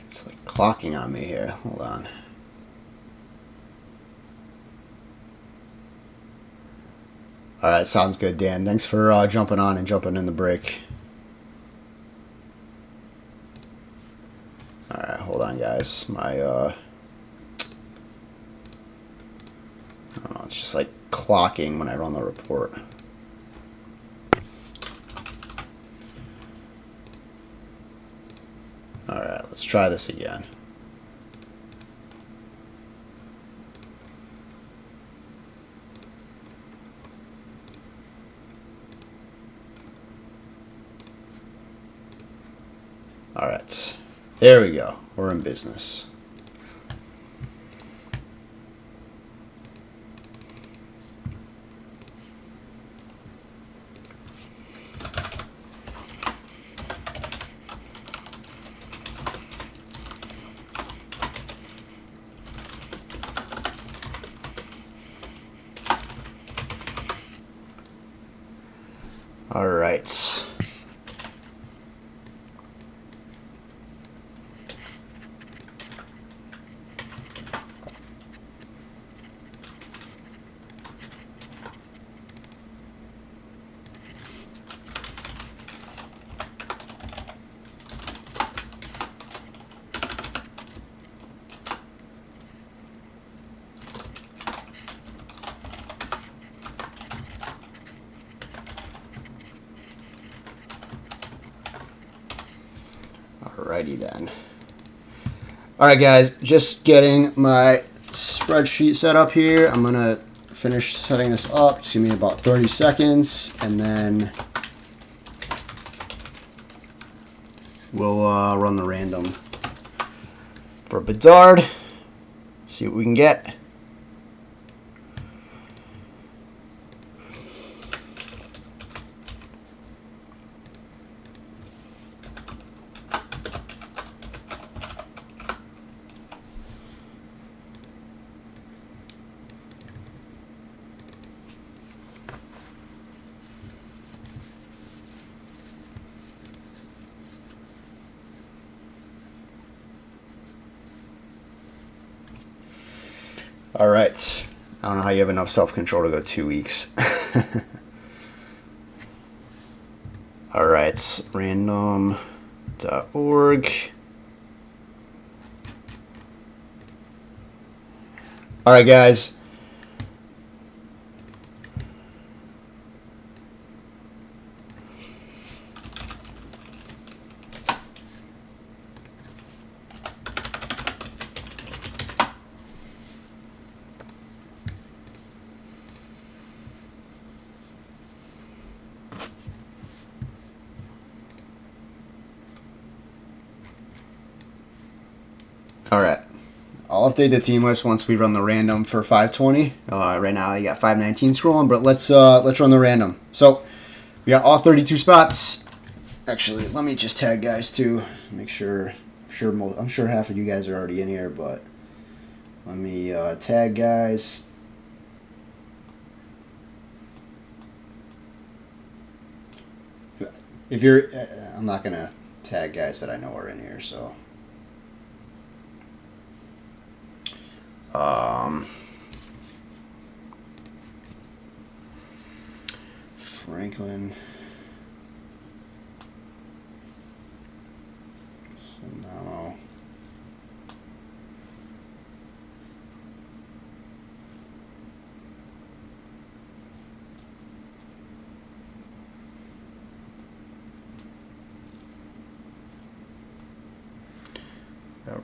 Speaker 1: It's like clocking on me here. Hold on. All right, sounds good, Dan. Thanks for jumping on and jumping in the break. All right, hold on, guys. My I don't know. It's just like clocking when I run the report. All right, let's try this again. All right, there we go. We're in business. All right. Alrighty then. Alright guys, just getting my spreadsheet set up here. I'm going to finish setting this up. Just give me about 30 seconds and then we'll run the random for Bedard. See what we can get. All right. I don't know how you have enough self-control to go 2 weeks. All right. Random.org. All right, guys. All right. I'll update the team list once we run the random for 520. Right now I got 519 scrolling, but let's run the random. So we got all 32 spots. Actually, let me just tag guys too. Make sure. I'm sure half of you guys are already in here, but let me tag guys. if you're, I'm not gonna tag guys that I know are in here. So, Franklin. No.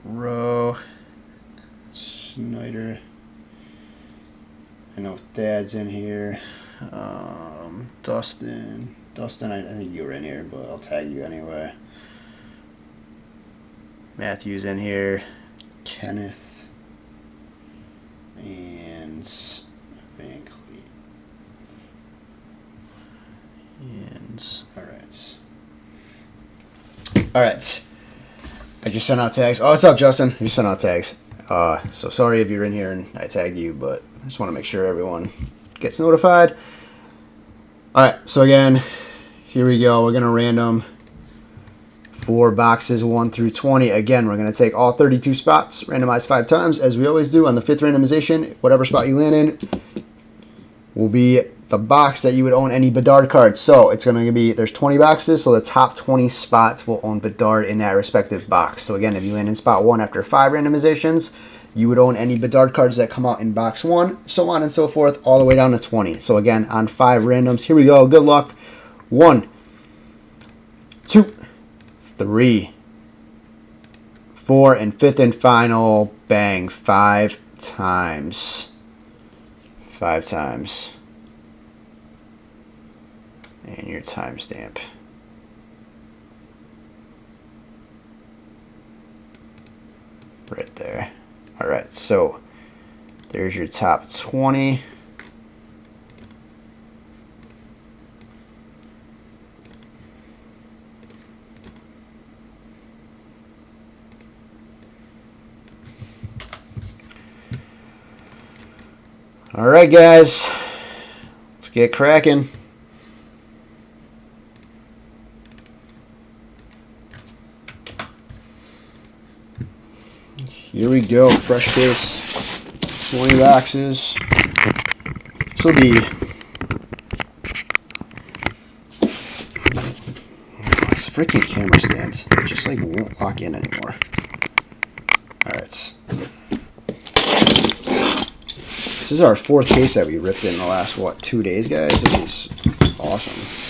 Speaker 1: Rowe, Snyder. I know Thad's in here. Dustin, I think you were in here, but I'll tag you anyway. Matthew's in here. Kenneth and Van Cleef. And all right. I just sent out tags. Oh, what's up, Justin? I just sent out tags. So sorry if you're in here and I tagged you, but I just want to make sure everyone gets notified. All right, so again, here we go. We're going to random 4 boxes 1 through 20. Again, we're going to take all 32 spots, randomize 5 times, as we always do on the 5th randomization. Whatever spot you land in will be the box that you would own any Bedard card. So it's going to be, there's 20 boxes, so the top 20 spots will own Bedard in that respective box. So again, if you land in spot 1 after 5 randomizations, you would own any Bedard cards that come out in box 1, so on and so forth, all the way down to 20. So again, on 5 randoms, here we go. Good luck. 1, 2, 3, 4, and 5th and final. Bang. 5 times. 5 times. And your timestamp. Right there. All right, so there's your top 20. All right, guys, let's get cracking. Here we go, fresh case, 20 boxes. This will be, this freaking camera stand, it just like won't lock in anymore. All right. This is our 4th case that we ripped in the last, what, 2 days, guys? This is awesome.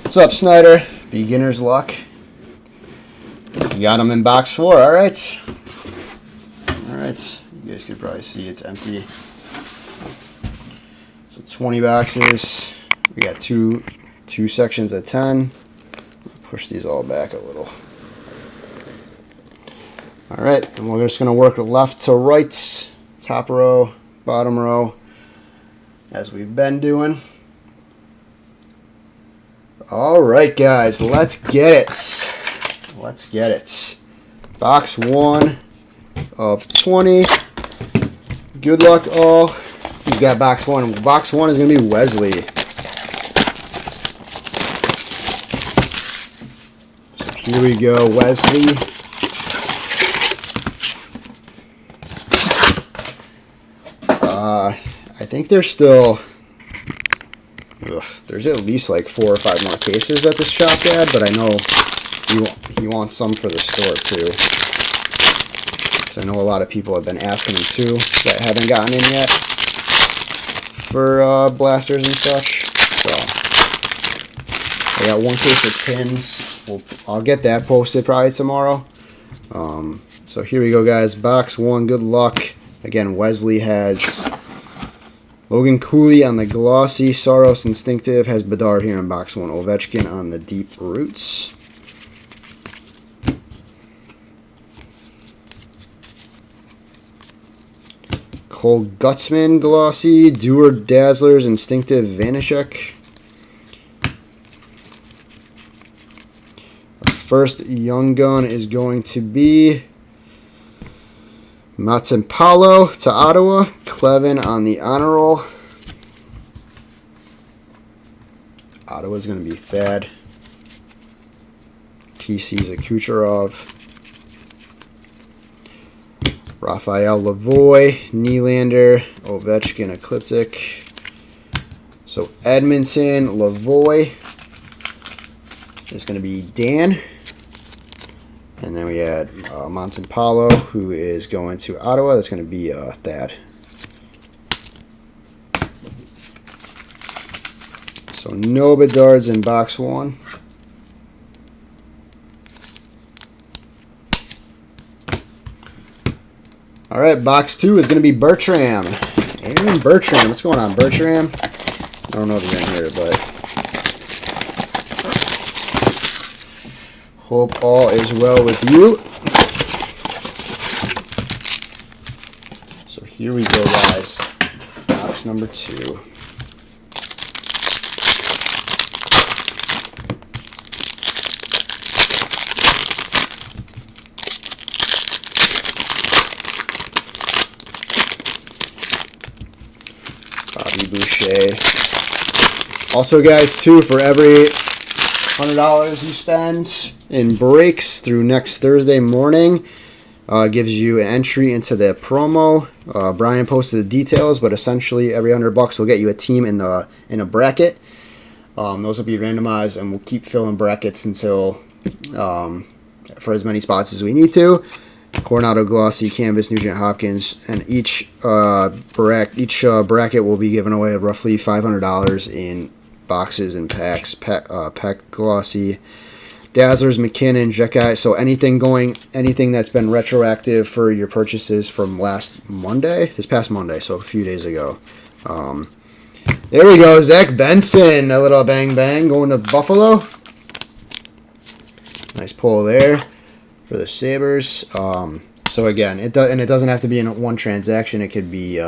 Speaker 1: What's up, Snyder? Beginner's luck. You got them in box 4. All right. All right. You guys can probably see it's empty. So 20 boxes. We got two sections of 10. Push these all back a little. All right, and we're just going to work left to right, top row, bottom row, as we've been doing. All right, guys, let's get it. Let's get it. Box 1 of 20. Good luck, all. You got box 1. Box 1 is going to be Wesley. So here we go, Wesley. I think there's still... there's at least like 4 or 5 more cases at this shop, Dad, but I know he wants some for the store too. Because I know a lot of people have been asking him too that haven't gotten in yet for blasters and such. So I got 1 case of tins. I'll get that posted probably tomorrow. So here we go, guys. Box 1. Good luck. Again, Wesley has Logan Cooley on the glossy. Saros Instinctive has Bedard here in box 1. Ovechkin on the deep roots. Cole Gutzman glossy. Dewar Dazzlers Instinctive Vanishek. first young gun is going to be Matempalo to Ottawa. Clevin on the honor roll. Ottawa's going to be Thad. PC's a Kucherov. Raphael Lavoie, Nylander, Ovechkin, Ecliptic. So Edmonton, Lavoie is going to be Dan. And then we had Montempalo, who is going to Ottawa. That's going to be Thad. So no Bedards in box 1. All right, box 2 is going to be Bertram. Aaron Bertram. What's going on, Bertram? I don't know if you're in here, but hope all is well with you. So here we go, guys. Box number 2. Boucher. Also, guys, too, for every $100 you spend in breaks through next Thursday morning, gives you an entry into the promo. Brian posted the details, but essentially every $100 will get you a team in a bracket. Those will be randomized, and we'll keep filling brackets until for as many spots as we need to. Coronado, Glossy, Canvas, Nugent Hopkins, and each bracket will be giving away roughly $500 in boxes and packs. Pack Glossy, Dazzlers, McKinnon, Jekai. So anything that's been retroactive for your purchases from this past Monday, so a few days ago. There we go, Zach Benson, a little bang bang going to Buffalo. Nice pull there for the Sabres. So again, it doesn't have to be in one transaction. It could be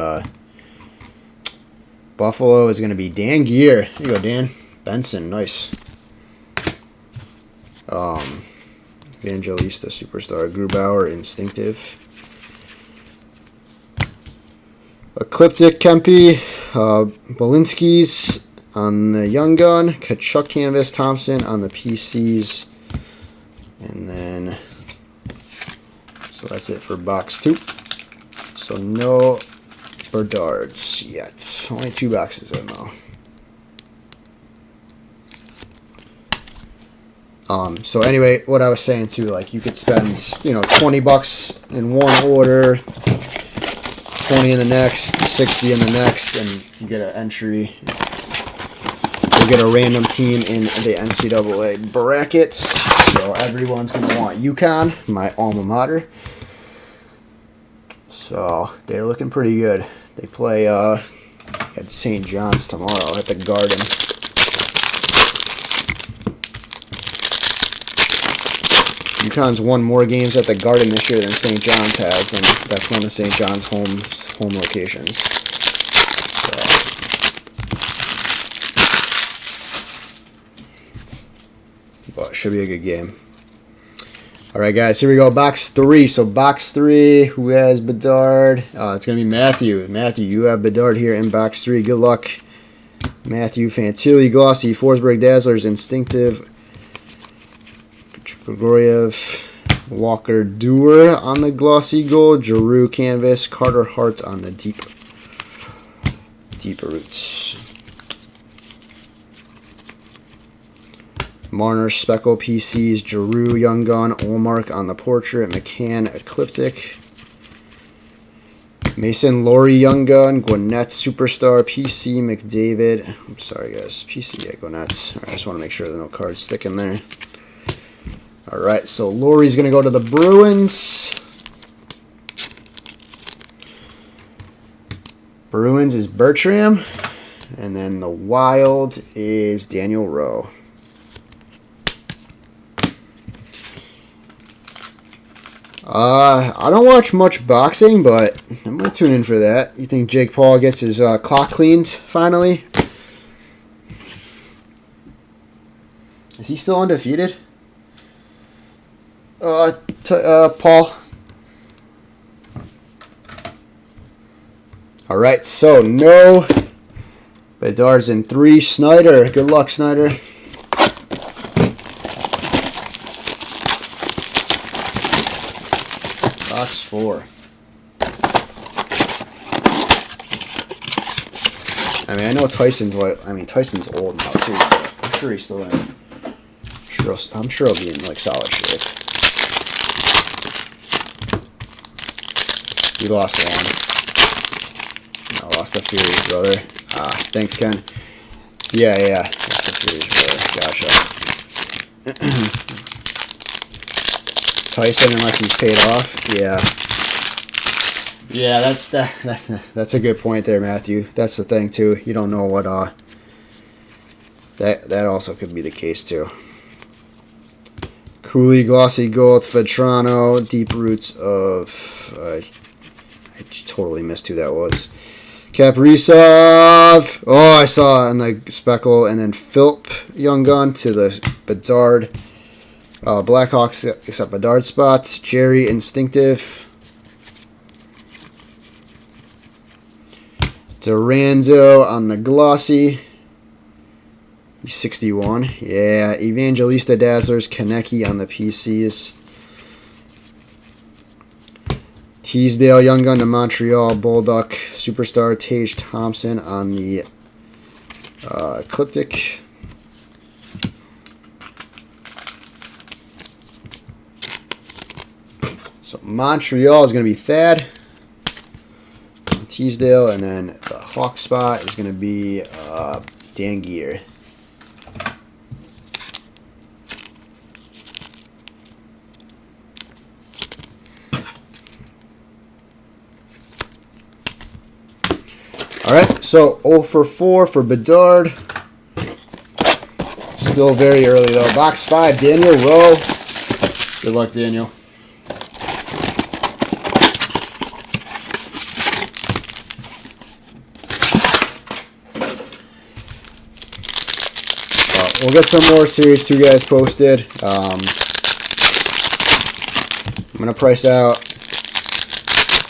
Speaker 1: Buffalo is going to be Dan Gear. Here you go, Dan. Benson, nice. Evangelista, Superstar, Grubauer, Instinctive. Ecliptic, Kempe, Bolinski's on the Young Gun, Kachuk Canvas, Thompson on the PCs, and then so that's it for box 2. So no Bedards yet. Only 2 boxes in though. So anyway, what I was saying too, like you could spend, $20 in one order, 20 in the next, 60 in the next, and you get an entry. You'll get a random team in the NCAA bracket. So everyone's going to want UConn, my alma mater. So they're looking pretty good. They play at St. John's tomorrow at the Garden. UConn's won more games at the Garden this year than St. John's has, and that's one of St. John's home locations. So. But it should be a good game. All right, guys, here we go. Box 3. So box 3, who has Bedard? It's going to be Matthew. Matthew, you have Bedard here in box 3. Good luck. Matthew, Fantilli, Glossy, Forsberg, Dazzlers, Instinctive, Grigoriev, Walker, Dewar on the Glossy Gold, Giroux, Canvas, Carter Hart on the deeper roots. Marner, Speckle, PCs, Giroux, Young Gun, Olmark on the Portrait, McCann, Ecliptic, Mason, Laurie, Young Gun, Gwinnett, Superstar, PC, McDavid. I'm sorry, guys. PC, yeah, Gwinnett. All right, I just want to make sure there are no cards sticking there. All right, so Laurie's going to go to the Bruins. Bruins is Bertram. And then the Wild is Daniel Rowe. I don't watch much boxing, but I'm going to tune in for that. You think Jake Paul gets his clock cleaned finally? Is he still undefeated? Paul. All right, so no BEDARD's in 3. Snyder, good luck, Snyder. Box 4. I mean, I know Tyson's what. I mean, Tyson's old now too, but I'm sure he's still in. I'm sure he'll be in like solid shape. We lost one. I lost the Fury's brother. Thanks, Ken. Yeah. That's the Fury's brother. Gotcha. Tyson, unless he's paid off. Yeah, that's a good point there, Matthew. That's the thing too. You don't know what that also could be the case too. Cooley, glossy gold, Vetrano, deep roots of. I totally missed who that was. Kaprizov. Oh, I saw in the speckle, and then Philp Young Gun to the BEDARD. Blackhawks except BEDARD spots. Jerry Instinctive. Duranzo on the glossy. He's 61. Yeah. Evangelista Dazzlers. Konecny on the PCs. Teasdale Young Gun to Montreal. Bolduc Superstar. Tage Thompson on the Ecliptic. So Montreal is going to be Thad. Teasdale, and then the Hawk spot is going to be Dan Gear. All right, so 0 for 4 for BEDARD. Still very early though. Box 5, Daniel Rowe. Good luck, Daniel. We'll get some more Series 2 guys posted. I'm going to price out.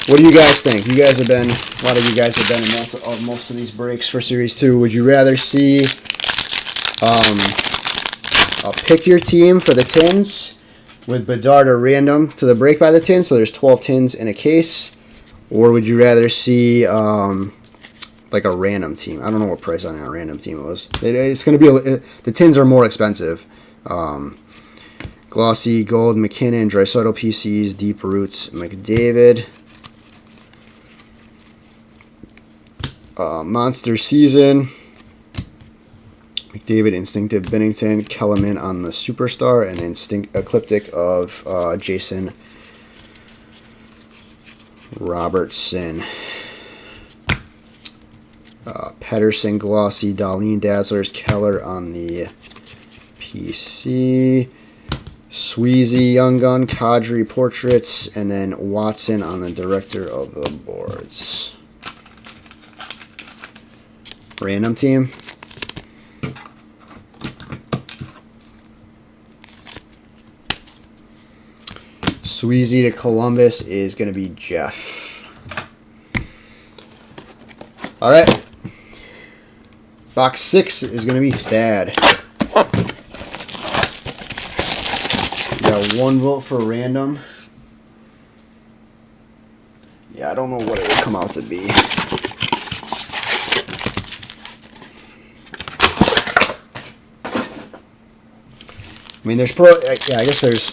Speaker 1: What do you guys think? You guys have been, a lot of you guys have been in most of these breaks for Series 2. Would you rather see I'll pick your team for the tins with BEDARD or random to the break by the tin, so there's 12 tins in a case? Or would you rather see like a random team? I don't know what price on a random team it was. It's going to be the tins are more expensive. Glossy gold McKinnon, Draisaitl PCs, deep roots McDavid, monster season McDavid, instinctive Binnington, Kellerman on the superstar, and ecliptic of Jason Robertson. Pedersen, glossy, Dahlin, Dazzlers, Keller on the PC, Sweezy, Young Gun, Kadri, portraits, and then Watson on the director of the boards. Random team. Sweezy to Columbus is going to be Jeff. All right. Box 6 is going to be Thad. We got 1 vote for random. Yeah, I don't know what it would come out to be. I mean, there's I guess there's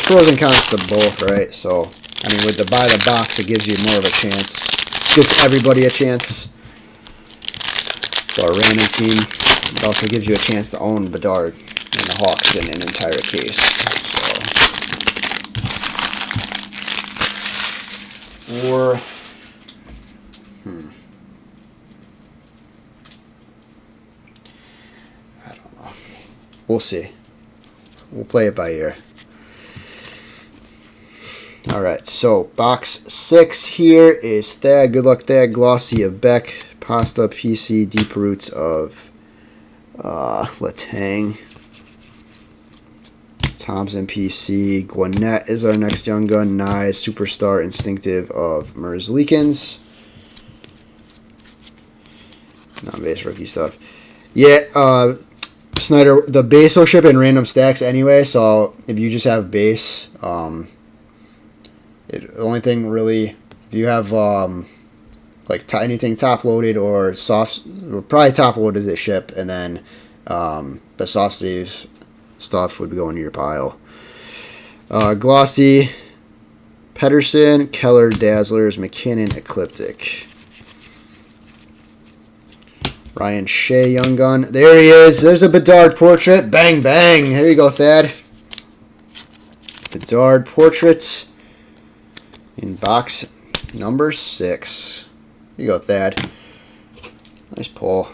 Speaker 1: pros and cons to both, right? So, I mean, with the buy the box, it gives you more of a chance. Gives everybody a chance. So a random team, it also gives you a chance to own BEDARD and the Hawks in an entire case. So, or I don't know. We'll see. We'll play it by ear. All right, so box 6 here is Thad. Good luck, Thad. Glossy of Beck. Pasta PC. Deep roots of Letang. Thompson PC. Gwinnett is our next young gun. Nye, Superstar, Instinctive of Merzlikins. Non-base rookie stuff. Yeah, Snyder, the base will ship in random stacks anyway, so if you just have base, the only thing really, if you have like anything top loaded or soft, probably top loaded to ship, and then the soft sleeve stuff would go into your pile. Glossy, Pedersen, Keller, Dazzlers, McKinnon, Ecliptic. Ryan Shea, Young Gun. There he is. There's a Bedard portrait. Bang, bang. Here you go, Thad. Bedard portraits in box number 6. Here you go, Thad. Nice pull.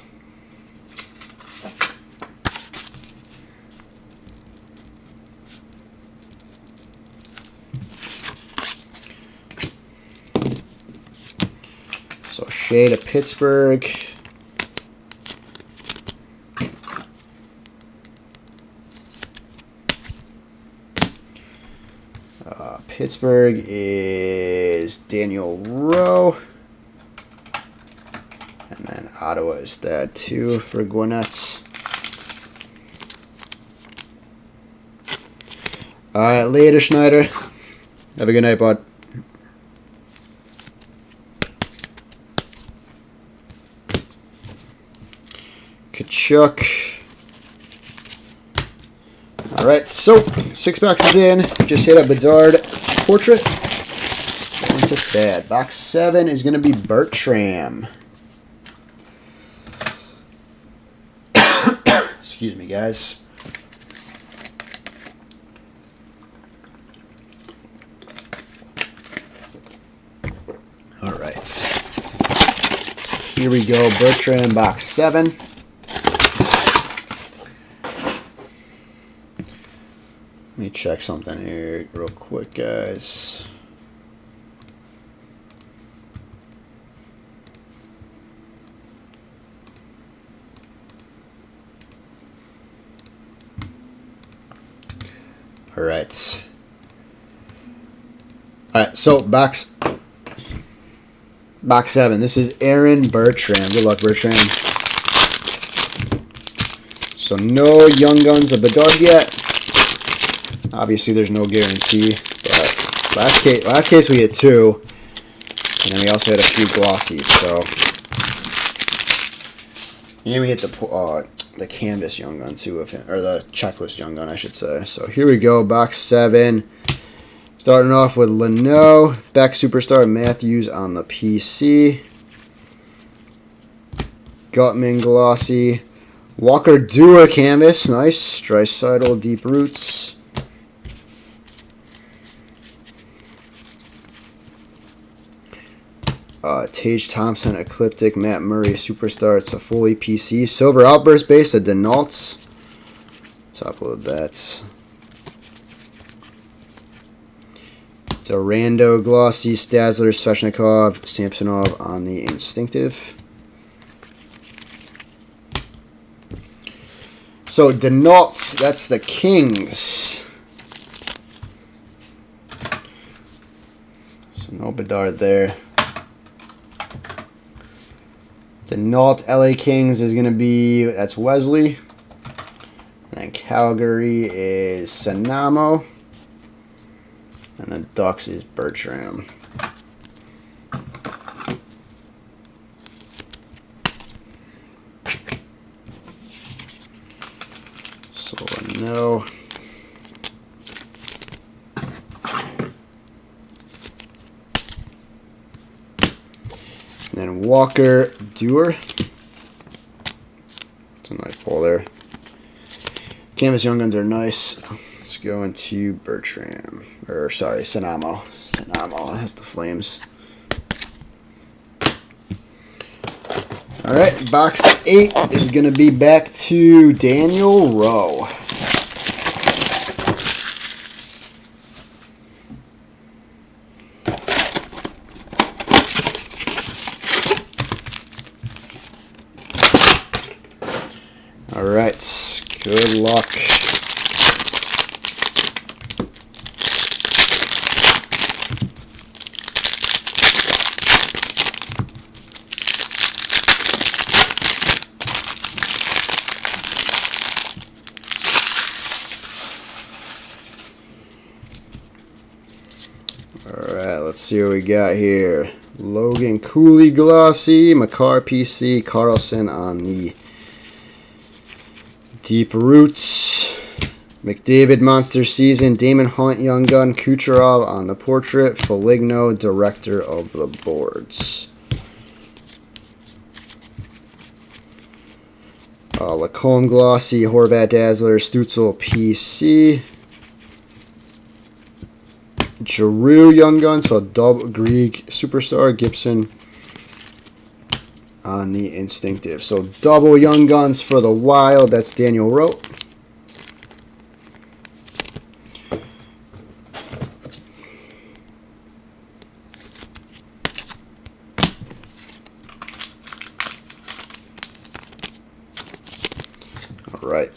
Speaker 1: So Shea to Pittsburgh. Pittsburgh is Daniel Rowe. And then Ottawa is that too for Gwinnett. All right, later, Schneider. Have a good night, bud. Kachuk. All right, so 6 boxes in. Just hit a Bedard portrait. It's a Thad. Box 7 is going to be Bertram. Excuse me, guys. All right. Here we go. Bertram, box 7. Let me check something here real quick, guys. All right. All right, so box 7. This is Aaron Bertram. Good luck, Bertram. So no Young Guns of Bedard yet. Obviously, there's no guarantee, but last case we had 2, and then we also had a few glossies. So, and we hit the canvas Young Gun too of him, or the checklist Young Gun, I should say. So here we go, box 7. Starting off with Leno, Beck Superstar, Matthews on the PC, Gutman glossy, Walker Dewar canvas, nice, Draisaitl Deep Roots. Tage Thompson, Ecliptic, Matt Murray, Superstar. It's a fully PC. Silver Outburst base, a Denaults. Let's upload that. It's a Rando, Glossy, Stazzler, Svechnikov, Samsonov on the Instinctive. So Denaults, that's the Kings. So no Bedard there. Denault LA Kings is going to be, that's Wesley. And then Calgary is Sanamo. And then Ducks is Bertram. So no. And then Walker Dewar. It's a nice pull there. Canvas Young Guns are nice. Let's go into Bertram. Or, sorry, Sanamo. Sanamo has the Flames. Alright, box 8 is going to be back to Daniel Rowe. Alright, good luck. let's see what we got here. Logan Cooley glossy, McCarr PC, Carlson on the Deep Roots, McDavid Monster Season, Damon Hunt Young Gun, Kucherov on the portrait, Foligno Director of the Boards. Lacombe glossy, Horvat Dazzler, Stutzel PC. Giroux Young Gun, so double Greek Superstar, Gibson on the Instinctive. So double Young Guns for the Wild. That's Daniel Rowe. All right.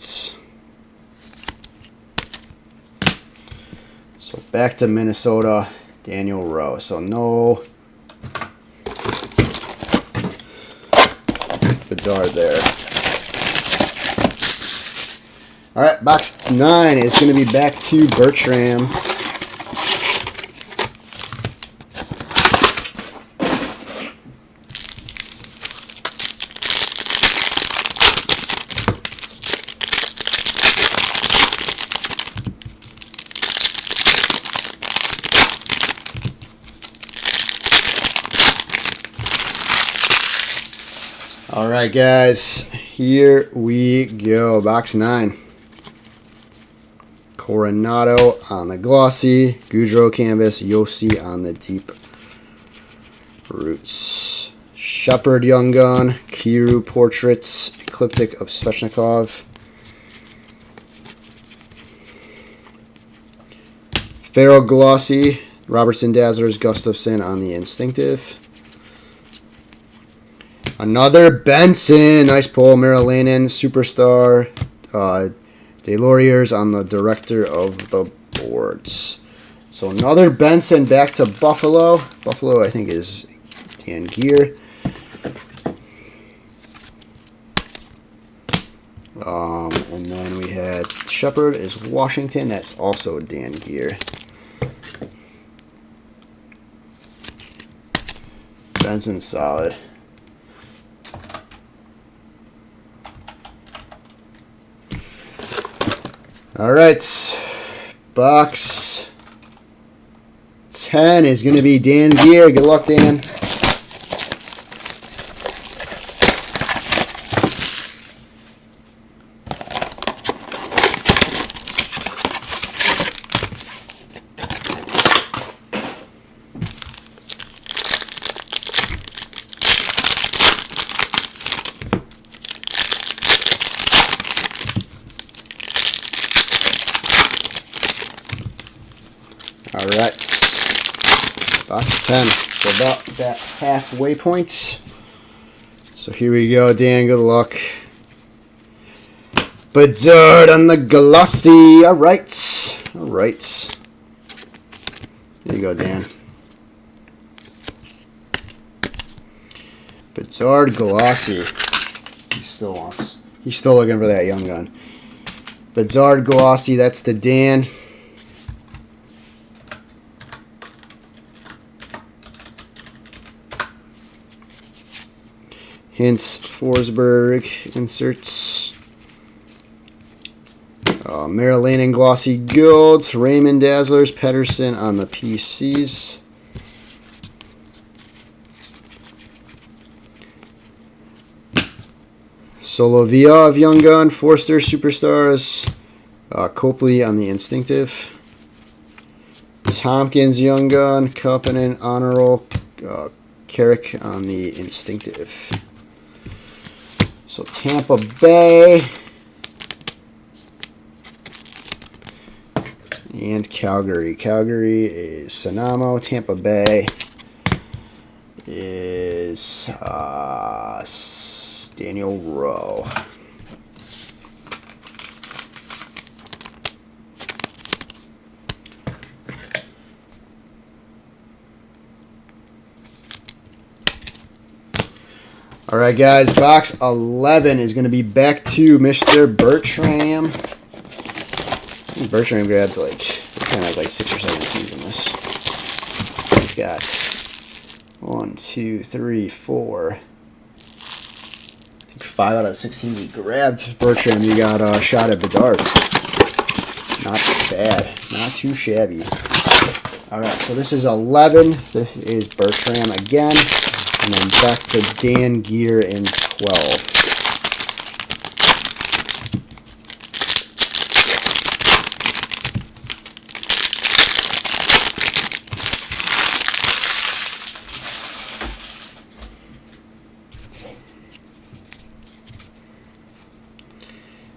Speaker 1: So back to Minnesota, Daniel Rowe. So no Bedard there. All right, box 9 is going to be back to Bertram. All right, guys, here we go. Box 9. Coronado on the glossy, Goudreau canvas, Yossi on the Deep Roots. Shepard Young Gun, Kiru portraits, Ecliptic of Svechnikov. Farrell glossy, Robertson Dazzlers, Gustafson on the Instinctive. Another Benson. Nice pull. Marilanen, Superstar. Deloriers on the Director of the Boards. So another Benson back to Buffalo. Buffalo, I think, is Dan Gear. And then we had Shepard is Washington. That's also Dan Gear. Benson's solid. All right, box 10 is going to be Dan Gear. Good luck, Dan. All right, box 10, so about that halfway point. So here we go, Dan, good luck. Bedard on the glossy. All right, all right. Here you go, Dan. Bedard glossy. He's still looking for that Young Gun. Bedard glossy, that's the Dan. Hintz, Forsberg inserts. Marilanen glossy golds. Raymond Dazzlers. Pedersen on the PCs. Solovyov Young Gun. Forster Superstars. Copley on the Instinctive. Tompkins Young Gun. Kapanen Honor Roll. Carrick on the Instinctive. So Tampa Bay and Calgary. Calgary is Sanamo. Tampa Bay is Daniel Rowe. All right, guys, box 11 is going to be back to Mr. Bertram. I think Bertram grabbed kind of 6 or 7 teams in this. we've got 1, 2, 3, 4. 5 out of 16 we grabbed. Bertram, you got a shot at Bedard. Not bad. Not too shabby. Alright, so this is 11. This is Bertram again. And then back to Dan Gear in 12.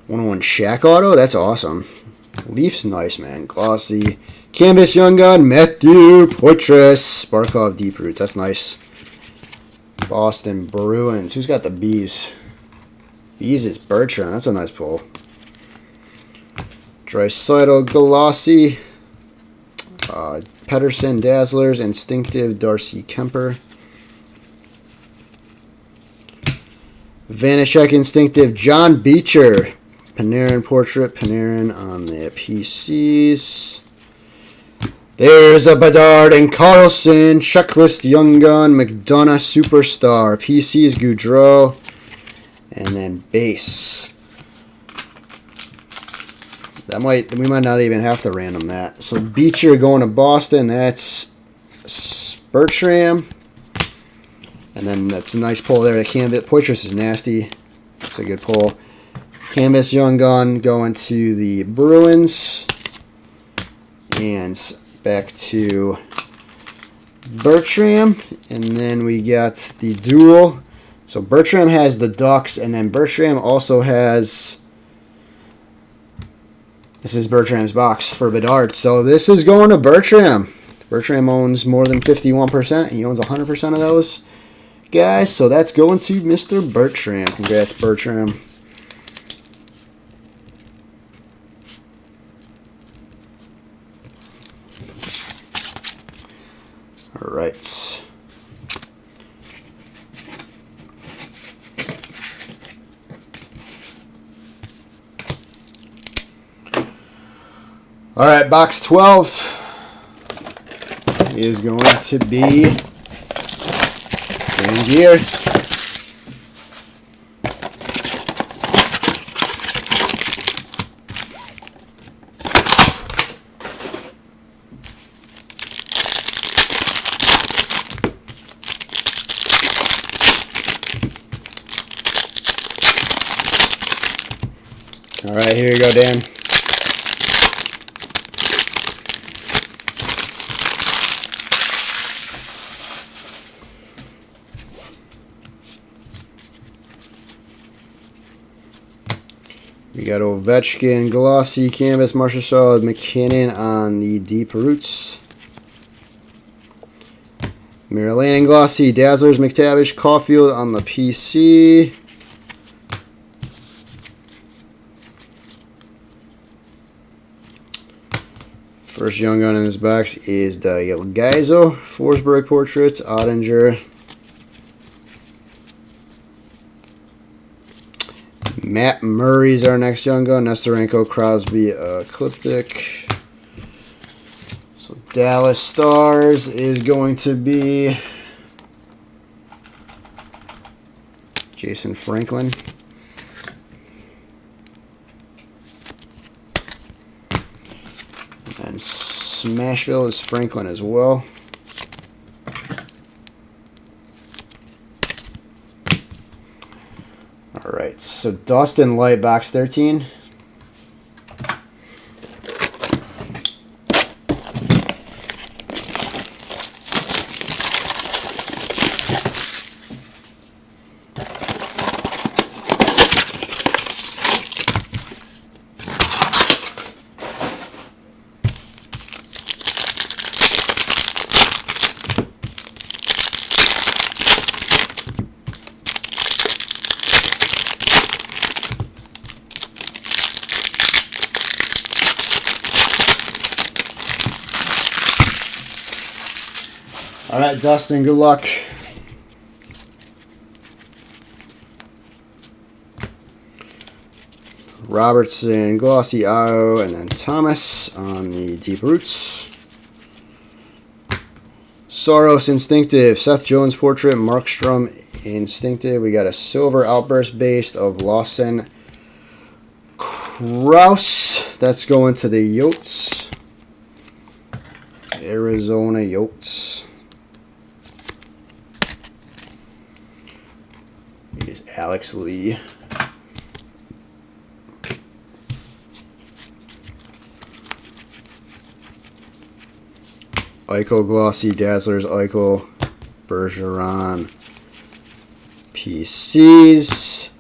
Speaker 1: One Shaq auto, that's awesome. Leafs nice, man. Glossy. Canvas Young Gun, Matthew Poitras. Barkov Deep Roots, that's nice. Boston Bruins. Who's got the Bees? Bees is Bertrand, that's a nice pull. Draisaitl Glossy. Pedersen Dazzlers, Instinctive Darcy Kemper. Vanishek Instinctive John Beecher. Panarin Portrait, Panarin on the PCs. There's a Bedard and Carlson. Checklist Young Gun. McDonough Superstar. PCs Goudreau. And then base. We might not even have to random that. So Beecher going to Boston. That's Bertram. And then that's a nice pull there to Canvas. Poitras is nasty. That's a good pull. Canvas Young Gun going to the Bruins. And back to Bertram. And then we got the duel. So Bertram has the Ducks. And then Bertram also has... This is Bertram's box for Bedard. So this is going to Bertram. Bertram owns more than 51%. He owns 100% of those guys. So that's going to Mr. Bertram. Congrats, Bertram. All right. All right, box 12 is going to be Dan Gear. All right, here you go, Dan. We got Ovechkin, Glossy, Canvas, Marchessault, McKinnon on the Deep Roots. Maryland Glossy, Dazzlers, McTavish, Caulfield on the PC. First Young Gun in this box is the Geizo, Forsberg Portraits, Ottinger. Matt Murray's our next Young Gun. Nestorenko, Crosby, Ecliptic. So Dallas Stars is going to be Jason Franklin. And Smashville is Franklin as well. Alright, so Dustin Light, box 13. All right, Dustin, good luck. Robertson, Glossy, Io, and then Thomas on the Deep Roots. Soros Instinctive, Seth Jones Portrait, Markstrom Instinctive. We got a silver outburst based of Lawson Krause. That's going to the Yotes. Arizona Yotes. Here's Alex Lee. Eichel Glossy, Dazzlers, Eichel, Bergeron, PCs,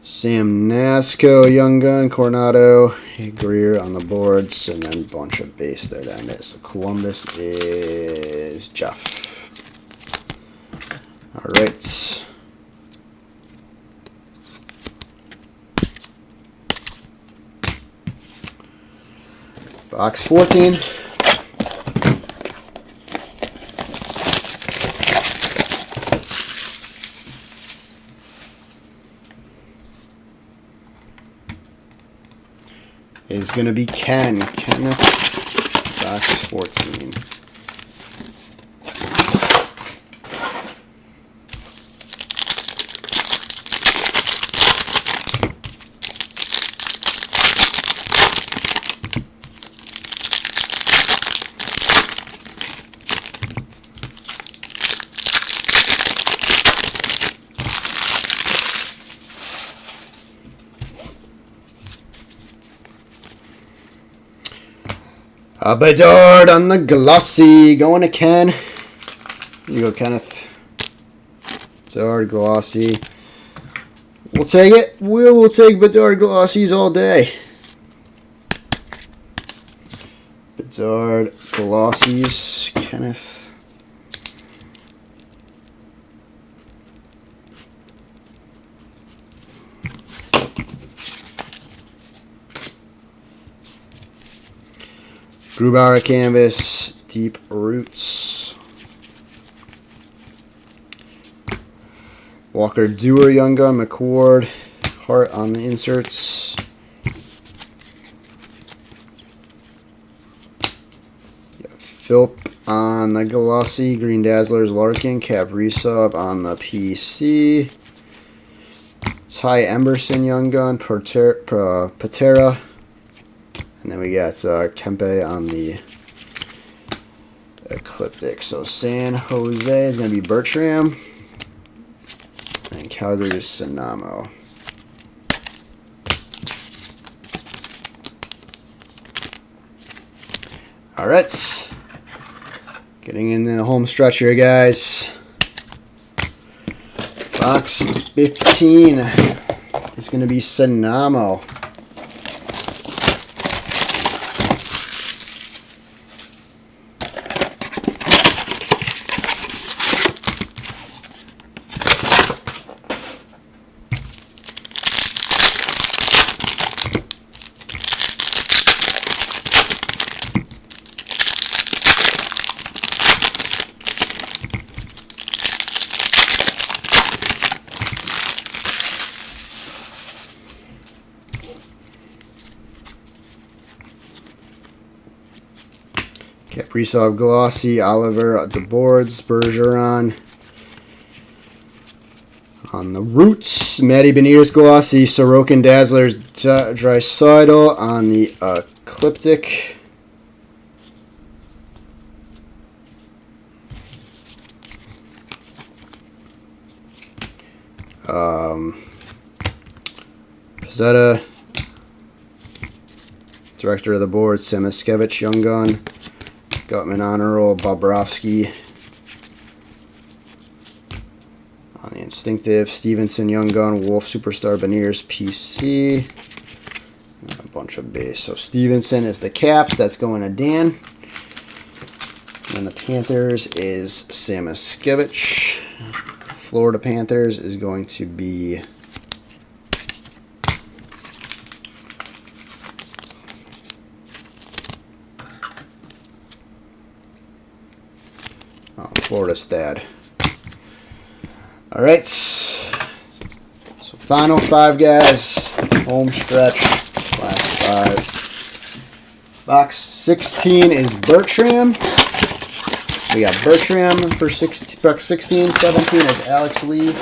Speaker 1: Sam Nasco, Young Gun, Coronado, Greer on the boards, and then a bunch of base there to end it. So Columbus is Jeff. All right. Box 14. Is going to be Kenneth, box 14. Bedard on the glossy, going to Ken. Here you go, Kenneth. Bedard glossy. We'll take it. We'll take Bedard glossies all day. Bedard glossies, Kenneth. Grubauer canvas, deep roots. Walker Dewar, Young Gun, McCord, Hart on the inserts. Philp on the glossy, Green Dazzlers, Larkin, Kaprizov on the PC. Ty Emberson, Young Gun, Patera. And then we got Kempe on the Ecliptic. So San Jose is going to be Bertram. And Calgary is Sinamo. All right. Getting into the home stretch here, guys. Box 15 is going to be Sinamo. Kaprizov glossy, Oliver at the boards, Bergeron on the roots, Matty Beniers glossy, Sorokin Dazzlers, Draisaitl on the Ecliptic. Pizzetta, director of the board, Semiskevich, Young Gun. Gutman honor roll, Bobrovsky on the instinctive, Stevenson, Young Gun, Wolf, Superstar, Beniers, PC, and a bunch of base. So Stevenson is the Caps, that's going to Dan. And the Panthers is Samiskevich. Florida Panthers is going to be Florida Stad. All right. So final 5 guys. Home stretch. Last 5. Box 16 is Bertram. We got Bertram for 16. 17 is Alex Lee.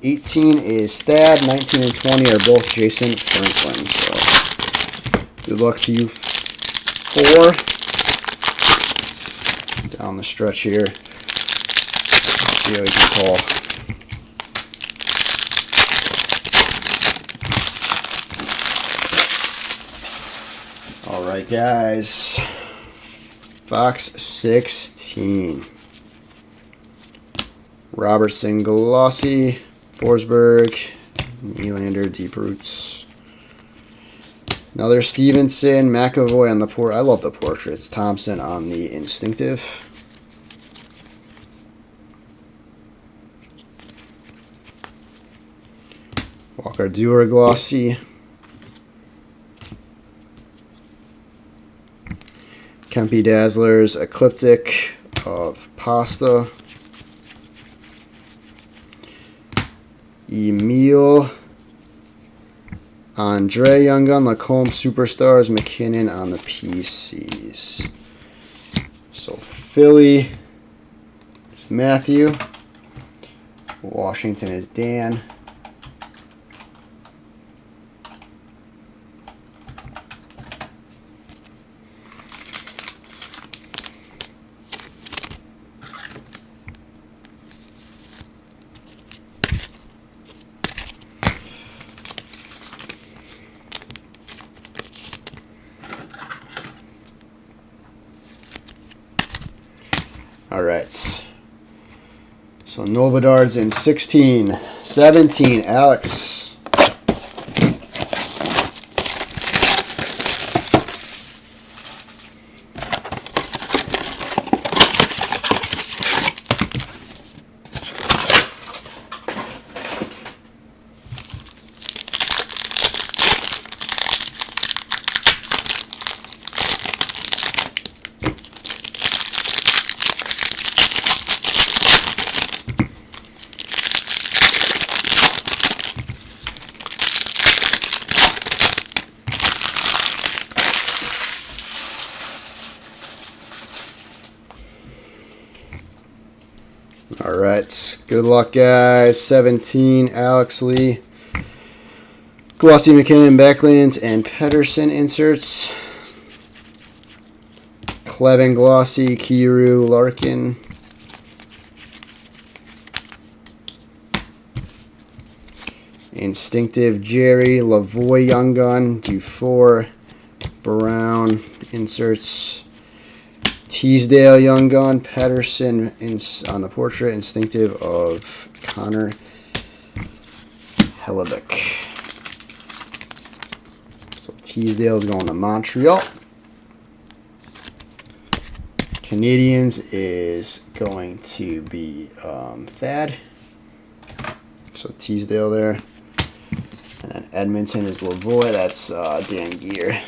Speaker 1: 18 is Thad. 19 and 20 are both Jason Franklin. So good luck to you 4. Down the stretch here. Let's see how we can call. All right, guys. Box 16. Robertson, Glossy, Forsberg, Nylander, Deep Roots. Another Stevenson, McAvoy on the portrait. I love the portraits. Thompson on the Instinctive. Walker Duer, Glossy. Kempe Dazzlers, Ecliptic of Pasta. Emil. Andre Young Gun, Lacombe Superstars, McKinnon on the PCs. So Philly is Matthew. Washington is Dan. All right. So no BEDARDs in 16. 17, Alex. All right, good luck, guys. 17, Alex Lee. Glossy, McKinnon, Backlund, and Pedersen inserts. Clevin, Glossy, Kiru, Larkin. Instinctive, Jerry, Lavoie, Young Gun, Dufour, Brown, inserts. Teasdale, Young Gun, Pedersen on the portrait, Instinctive of Connor Hellebuyck. So Teasdale is going to Montreal. Canadians is going to be Thad. So Teasdale there. And then Edmonton is Lavoie. That's Dan Gear.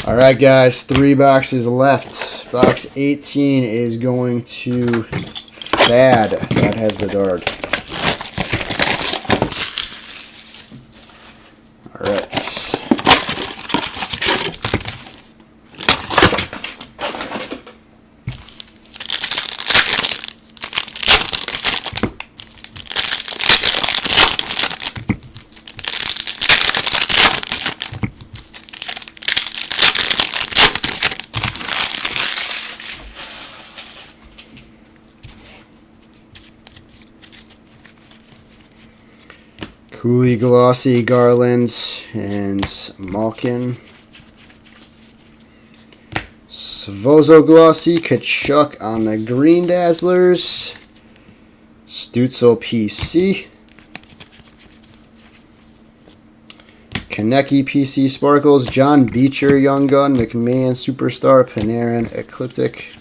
Speaker 1: All right, guys, 3 boxes left. Box 18 is going to Thad. That has BEDARD. All right. Cooley, Glossy, Garland, and Malkin. Svozo, Glossy, Kachuk on the Green Dazzlers. Stutzel, PC. Konecny, PC Sparkles. John Beecher, Young Gun. McMahon, Superstar. Panarin, Ecliptic.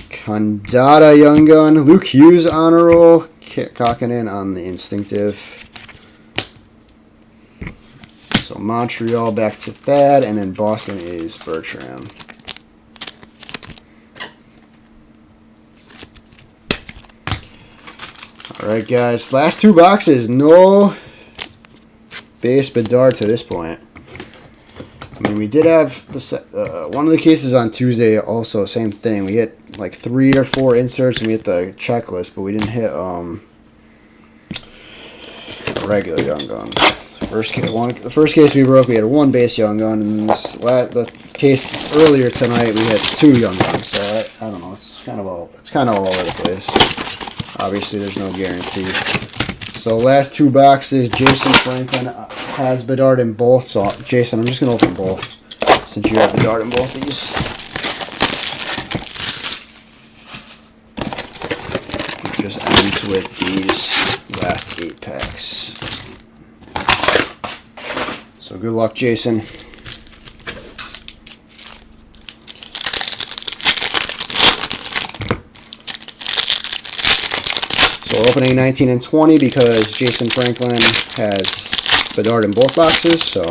Speaker 1: Kandata, Young Gun. Luke Hughes, Honor Roll. Kakkonen on the Instinctive. So Montreal back to Thad, and then Boston is Bertram. All right, guys. Last 2 boxes. No base Bedard to this point. I mean, we did have one of the cases on Tuesday also, same thing. We hit like 3 or 4 inserts and we hit the checklist, but we didn't hit a regular Young Gun. The first case we broke, we had 1 base Young Gun, and the case earlier tonight we had 2 Young Guns. So I don't know, it's kind of all over the place. Obviously, there's no guarantee. So last 2 boxes, Jason Franklin has Bedard in both. So Jason, I'm just gonna open both since you have Bedard in both these. It just ends with these last 8 packs. So good luck, Jason. So we're opening 19 and 20 because Jason Franklin has Bedard in both boxes, so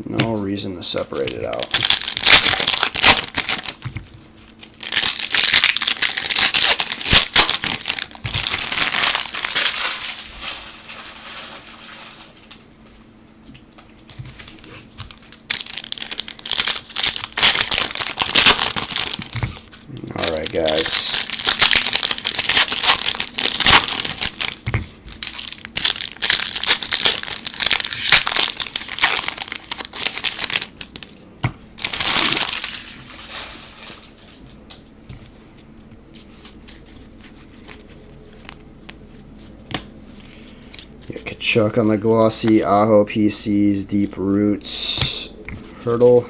Speaker 1: no reason to separate it out. All right, guys. Kachuk on the glossy, Aho PCs, Deep Roots, Hurdle.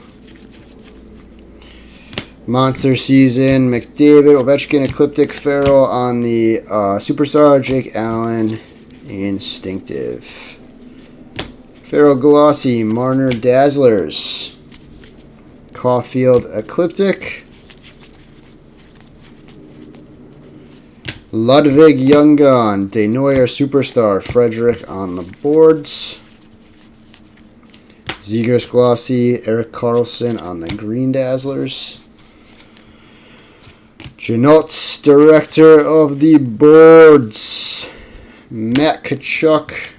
Speaker 1: Monster Season, McDavid, Ovechkin, Ecliptic, Farrell on the Superstar, Jake Allen, Instinctive. Farrell Glossy, Marner Dazzlers, Caulfield Ecliptic, Ludwig Young Gun, Denoyer Superstar, Frederick on the boards. Zegers Glossy, Eric Carlson on the Green Dazzlers. Janot's Director of the Boards, Matt Kachuk,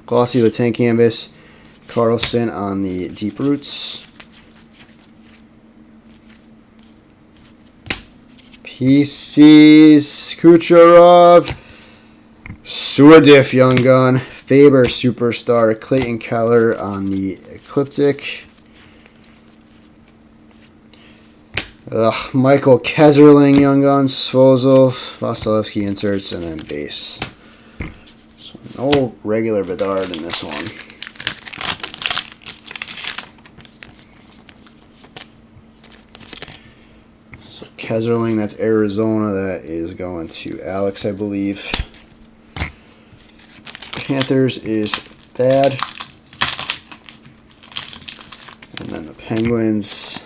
Speaker 1: Glossy the Tank Canvas, Carlson on the Deep Roots. PCs, Kucherov, Swordif Young Gun, Faber Superstar, Clayton Keller on the Ecliptic. Michael Keserling Young Guns, Svozil, Vasilevsky inserts, and then base. So no regular Bedard in this one. So Keserling, that's Arizona. That is going to Alex, I believe. Panthers is Thad. And then the Penguins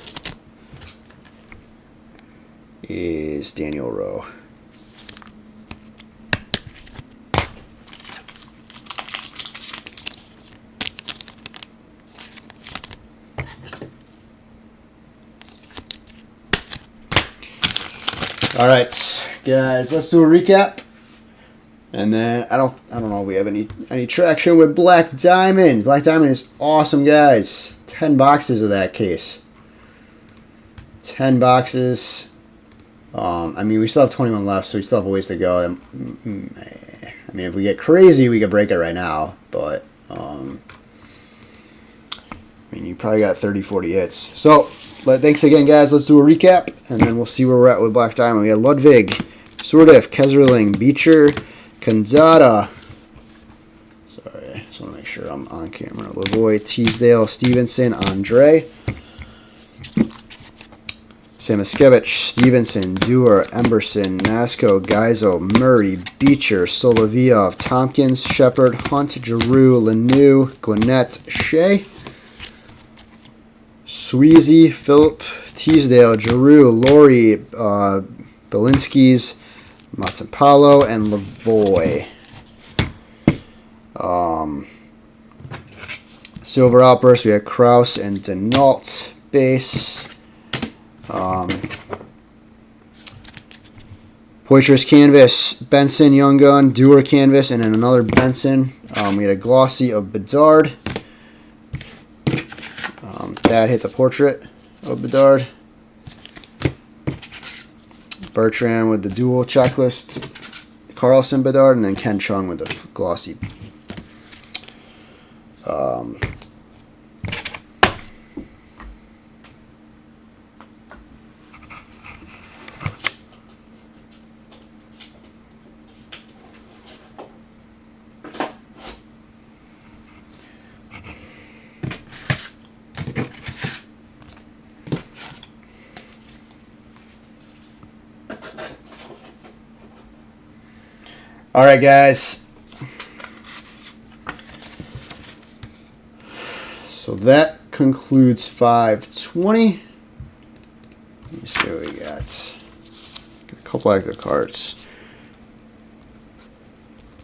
Speaker 1: is Daniel Rowe. All right, guys, let's do a recap. And then I don't know if we have any traction with Black Diamond. Black Diamond is awesome, guys. 10 boxes of that case. 10 boxes. I mean, we still have 21 left, so we still have a ways to go. I mean, if we get crazy, we could break it right now. But, I mean, you probably got 30, 40 hits. So, but thanks again, guys. Let's do a recap, and then we'll see where we're at with Black Diamond. We got Ludwig, Swordif, Keserling, Beecher, Kanzada. Sorry, I just want to make sure I'm on camera. Lavoie, Teasdale, Stevenson, Andre. Samiskevich, Stevenson, Dewar, Emberson, Nasco, Geiso, Murray, Beecher, Solovyov, Tompkins, Shepard, Hunt, Giroux, Lanoux, Gwinnett, Shea, Sweezy, Phillip, Teasdale, Giroux, Laurie, Belinskis, Matsapalo, and Lavoie. Silver Outburst, we had Krause and Denault base. Poitras Canvas, Benson Young Gun, Dewar Canvas, and then another Benson We had a glossy of Bedard. That hit the portrait of Bedard. Bertrand with the dual checklist. Carlson Bedard, and then Ken Chung with the glossy. All right, guys. So that concludes 520. Let me see what we got. Get a couple active cards.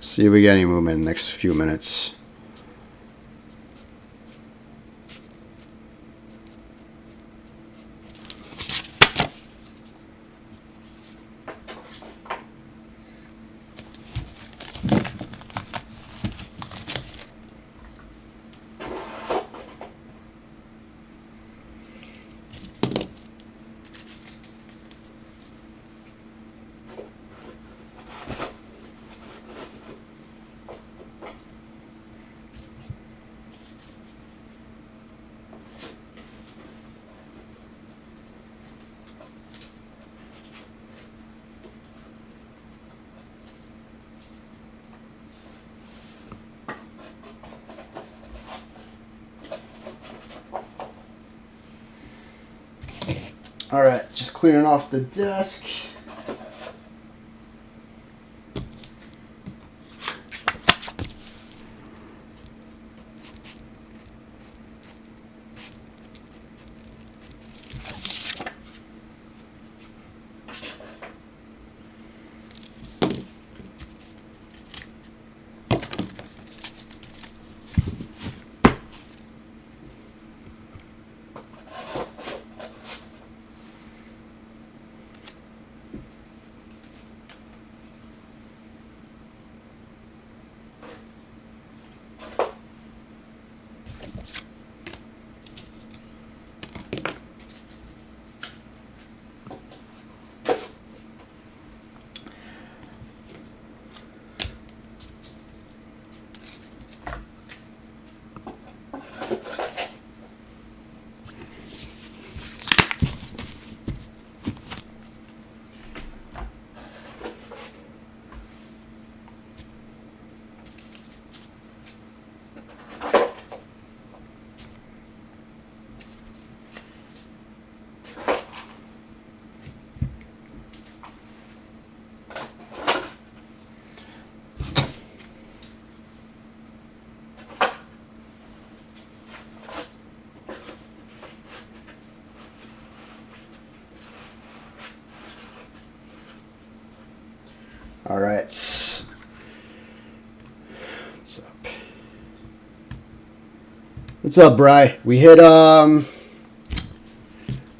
Speaker 1: See if we get any movement in the next few minutes. All right, just clearing off the desk. All right. What's up? What's up, Bri? We hit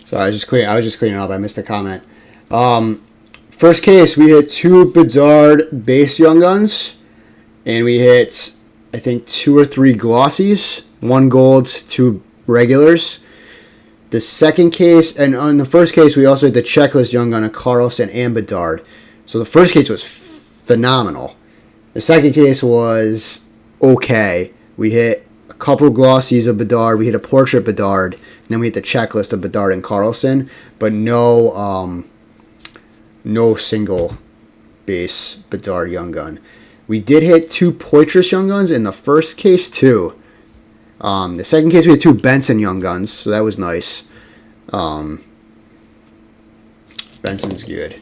Speaker 1: Sorry, I was just cleaning up. I missed a comment. First case, we hit 2 Bedard base Young Guns, and we hit, I think, 2 or 3 glossies, 1 gold, 2 regulars. The second case, and on the first case, we also hit the checklist Young Gun of Carlson and Bedard. So the first case was phenomenal. The second case was okay. We hit a couple glossies of Bedard. We hit a portrait Bedard. And then we hit the checklist of Bedard and Carlson. But no single base Bedard Young Gun. We did hit 2 Poitras Young Guns in the first case too. The second case we had 2 Benson Young Guns. So that was nice. Benson's good.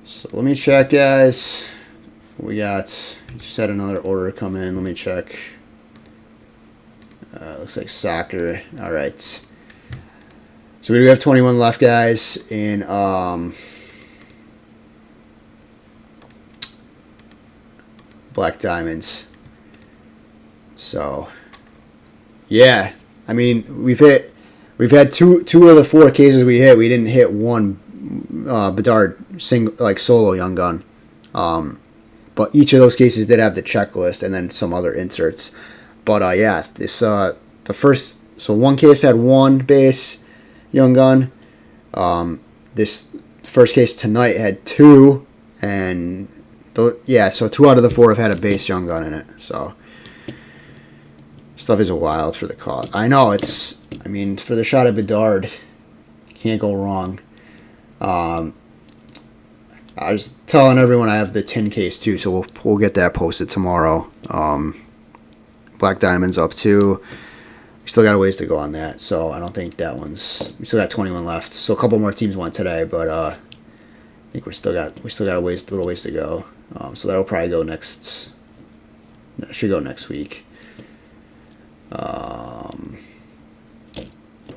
Speaker 1: So let me check, guys. We got, just had another order come in. Let me check. Looks like soccer. All right. So we do have 21 left, guys, in Black Diamonds. So, yeah. I mean, we've had two of the 4 cases we hit. We didn't but Bedard solo Young Gun. But But each of those cases did have the checklist and then some other inserts. But yeah, this the first, so one case had 1 base Young Gun. This first case tonight had 2, and yeah, so 2 out of the 4 have had a base Young Gun in it. So stuff is wild for the cost. I know I mean, for the shot at Bedard, can't go wrong. I was telling everyone I have the tin case too, so we'll get that posted tomorrow. Black Diamond's up too. We still got a ways to go on that, so I don't think that one's. We still got 21 left, so a couple more teams went today, but I think we still got a little ways to go. So that'll probably go next. That should go next week. But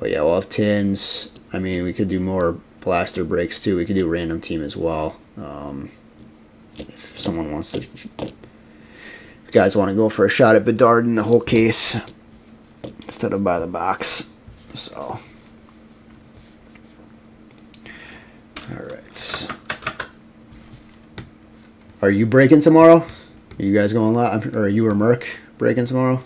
Speaker 1: yeah, we'll have tins. I mean, we could do more blaster breaks too. We could do random team as well. If someone wants to, if you guys want to go for a shot at Bedard in the whole case instead of by the box. So, all right. Are you breaking tomorrow? Are you guys going live? Or are you or Merc breaking tomorrow?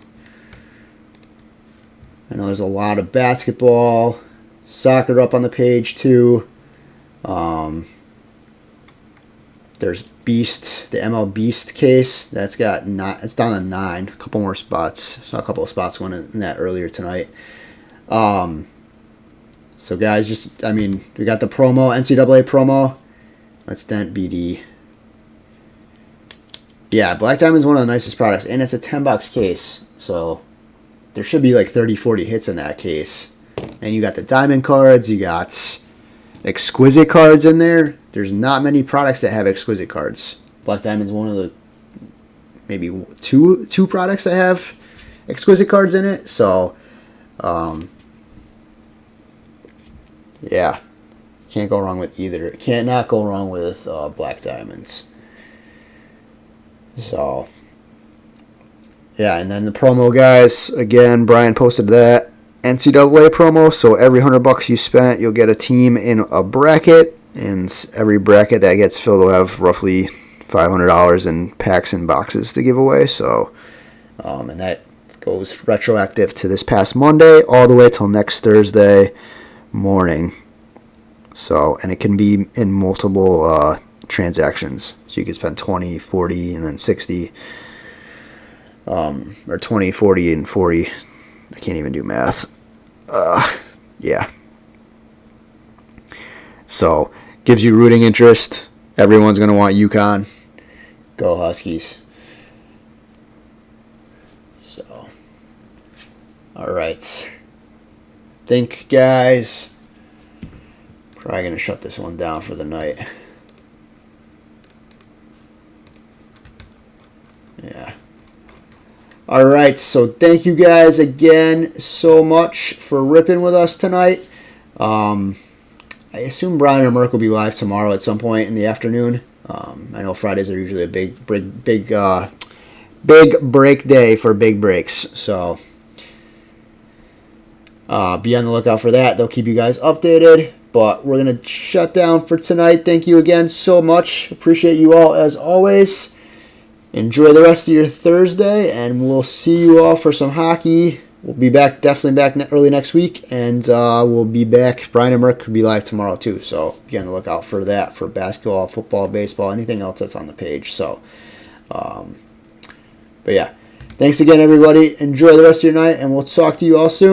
Speaker 1: I know there's a lot of basketball, soccer up on the page too. There's Beast, the ML Beast case. That's got it's down to 9. A couple more spots. Saw a couple of spots went in that earlier tonight. So guys, I mean, we got the promo, NCAA promo. Let's dent BD. Yeah, Black Diamond's one of the nicest products, and it's a $10 case. So there should be like 30, 40 hits in that case. And you got the diamond cards, you got exquisite cards in there. There's not many products that have exquisite cards. Black Diamond's one of the maybe two products that have exquisite cards in it. So, yeah, can't go wrong with either. Can't not go wrong with Black Diamonds. So, yeah, and then the promo, guys. Again, Brian posted that NCAA promo. So every $100 you spent, you'll get a team in a bracket. And every bracket that gets filled will have roughly $500 in packs and boxes to give away. So, and that goes retroactive to this past Monday all the way till next Thursday morning. So, and it can be in multiple transactions. So you can spend 20, 40, and then 60. Or 20, 40, and 40. I can't even do math. Yeah. So, gives you rooting interest. Everyone's going to want UConn. Go Huskies. So, all right. Think, guys, probably going to shut this one down for the night. Yeah. All right, so thank you guys again so much for ripping with us tonight. I assume Brian or Merc will be live tomorrow at some point in the afternoon. I know Fridays are usually a big break day for big breaks. So be on the lookout for that. They'll keep you guys updated. But we're going to shut down for tonight. Thank you again so much. Appreciate you all as always. Enjoy the rest of your Thursday, and we'll see you all for some hockey. We'll be definitely back early next week, and we'll be back. Brian and Merc will be live tomorrow too, so be on the lookout for that, for basketball, football, baseball, anything else that's on the page. So, but yeah, thanks again, everybody. Enjoy the rest of your night, and we'll talk to you all soon.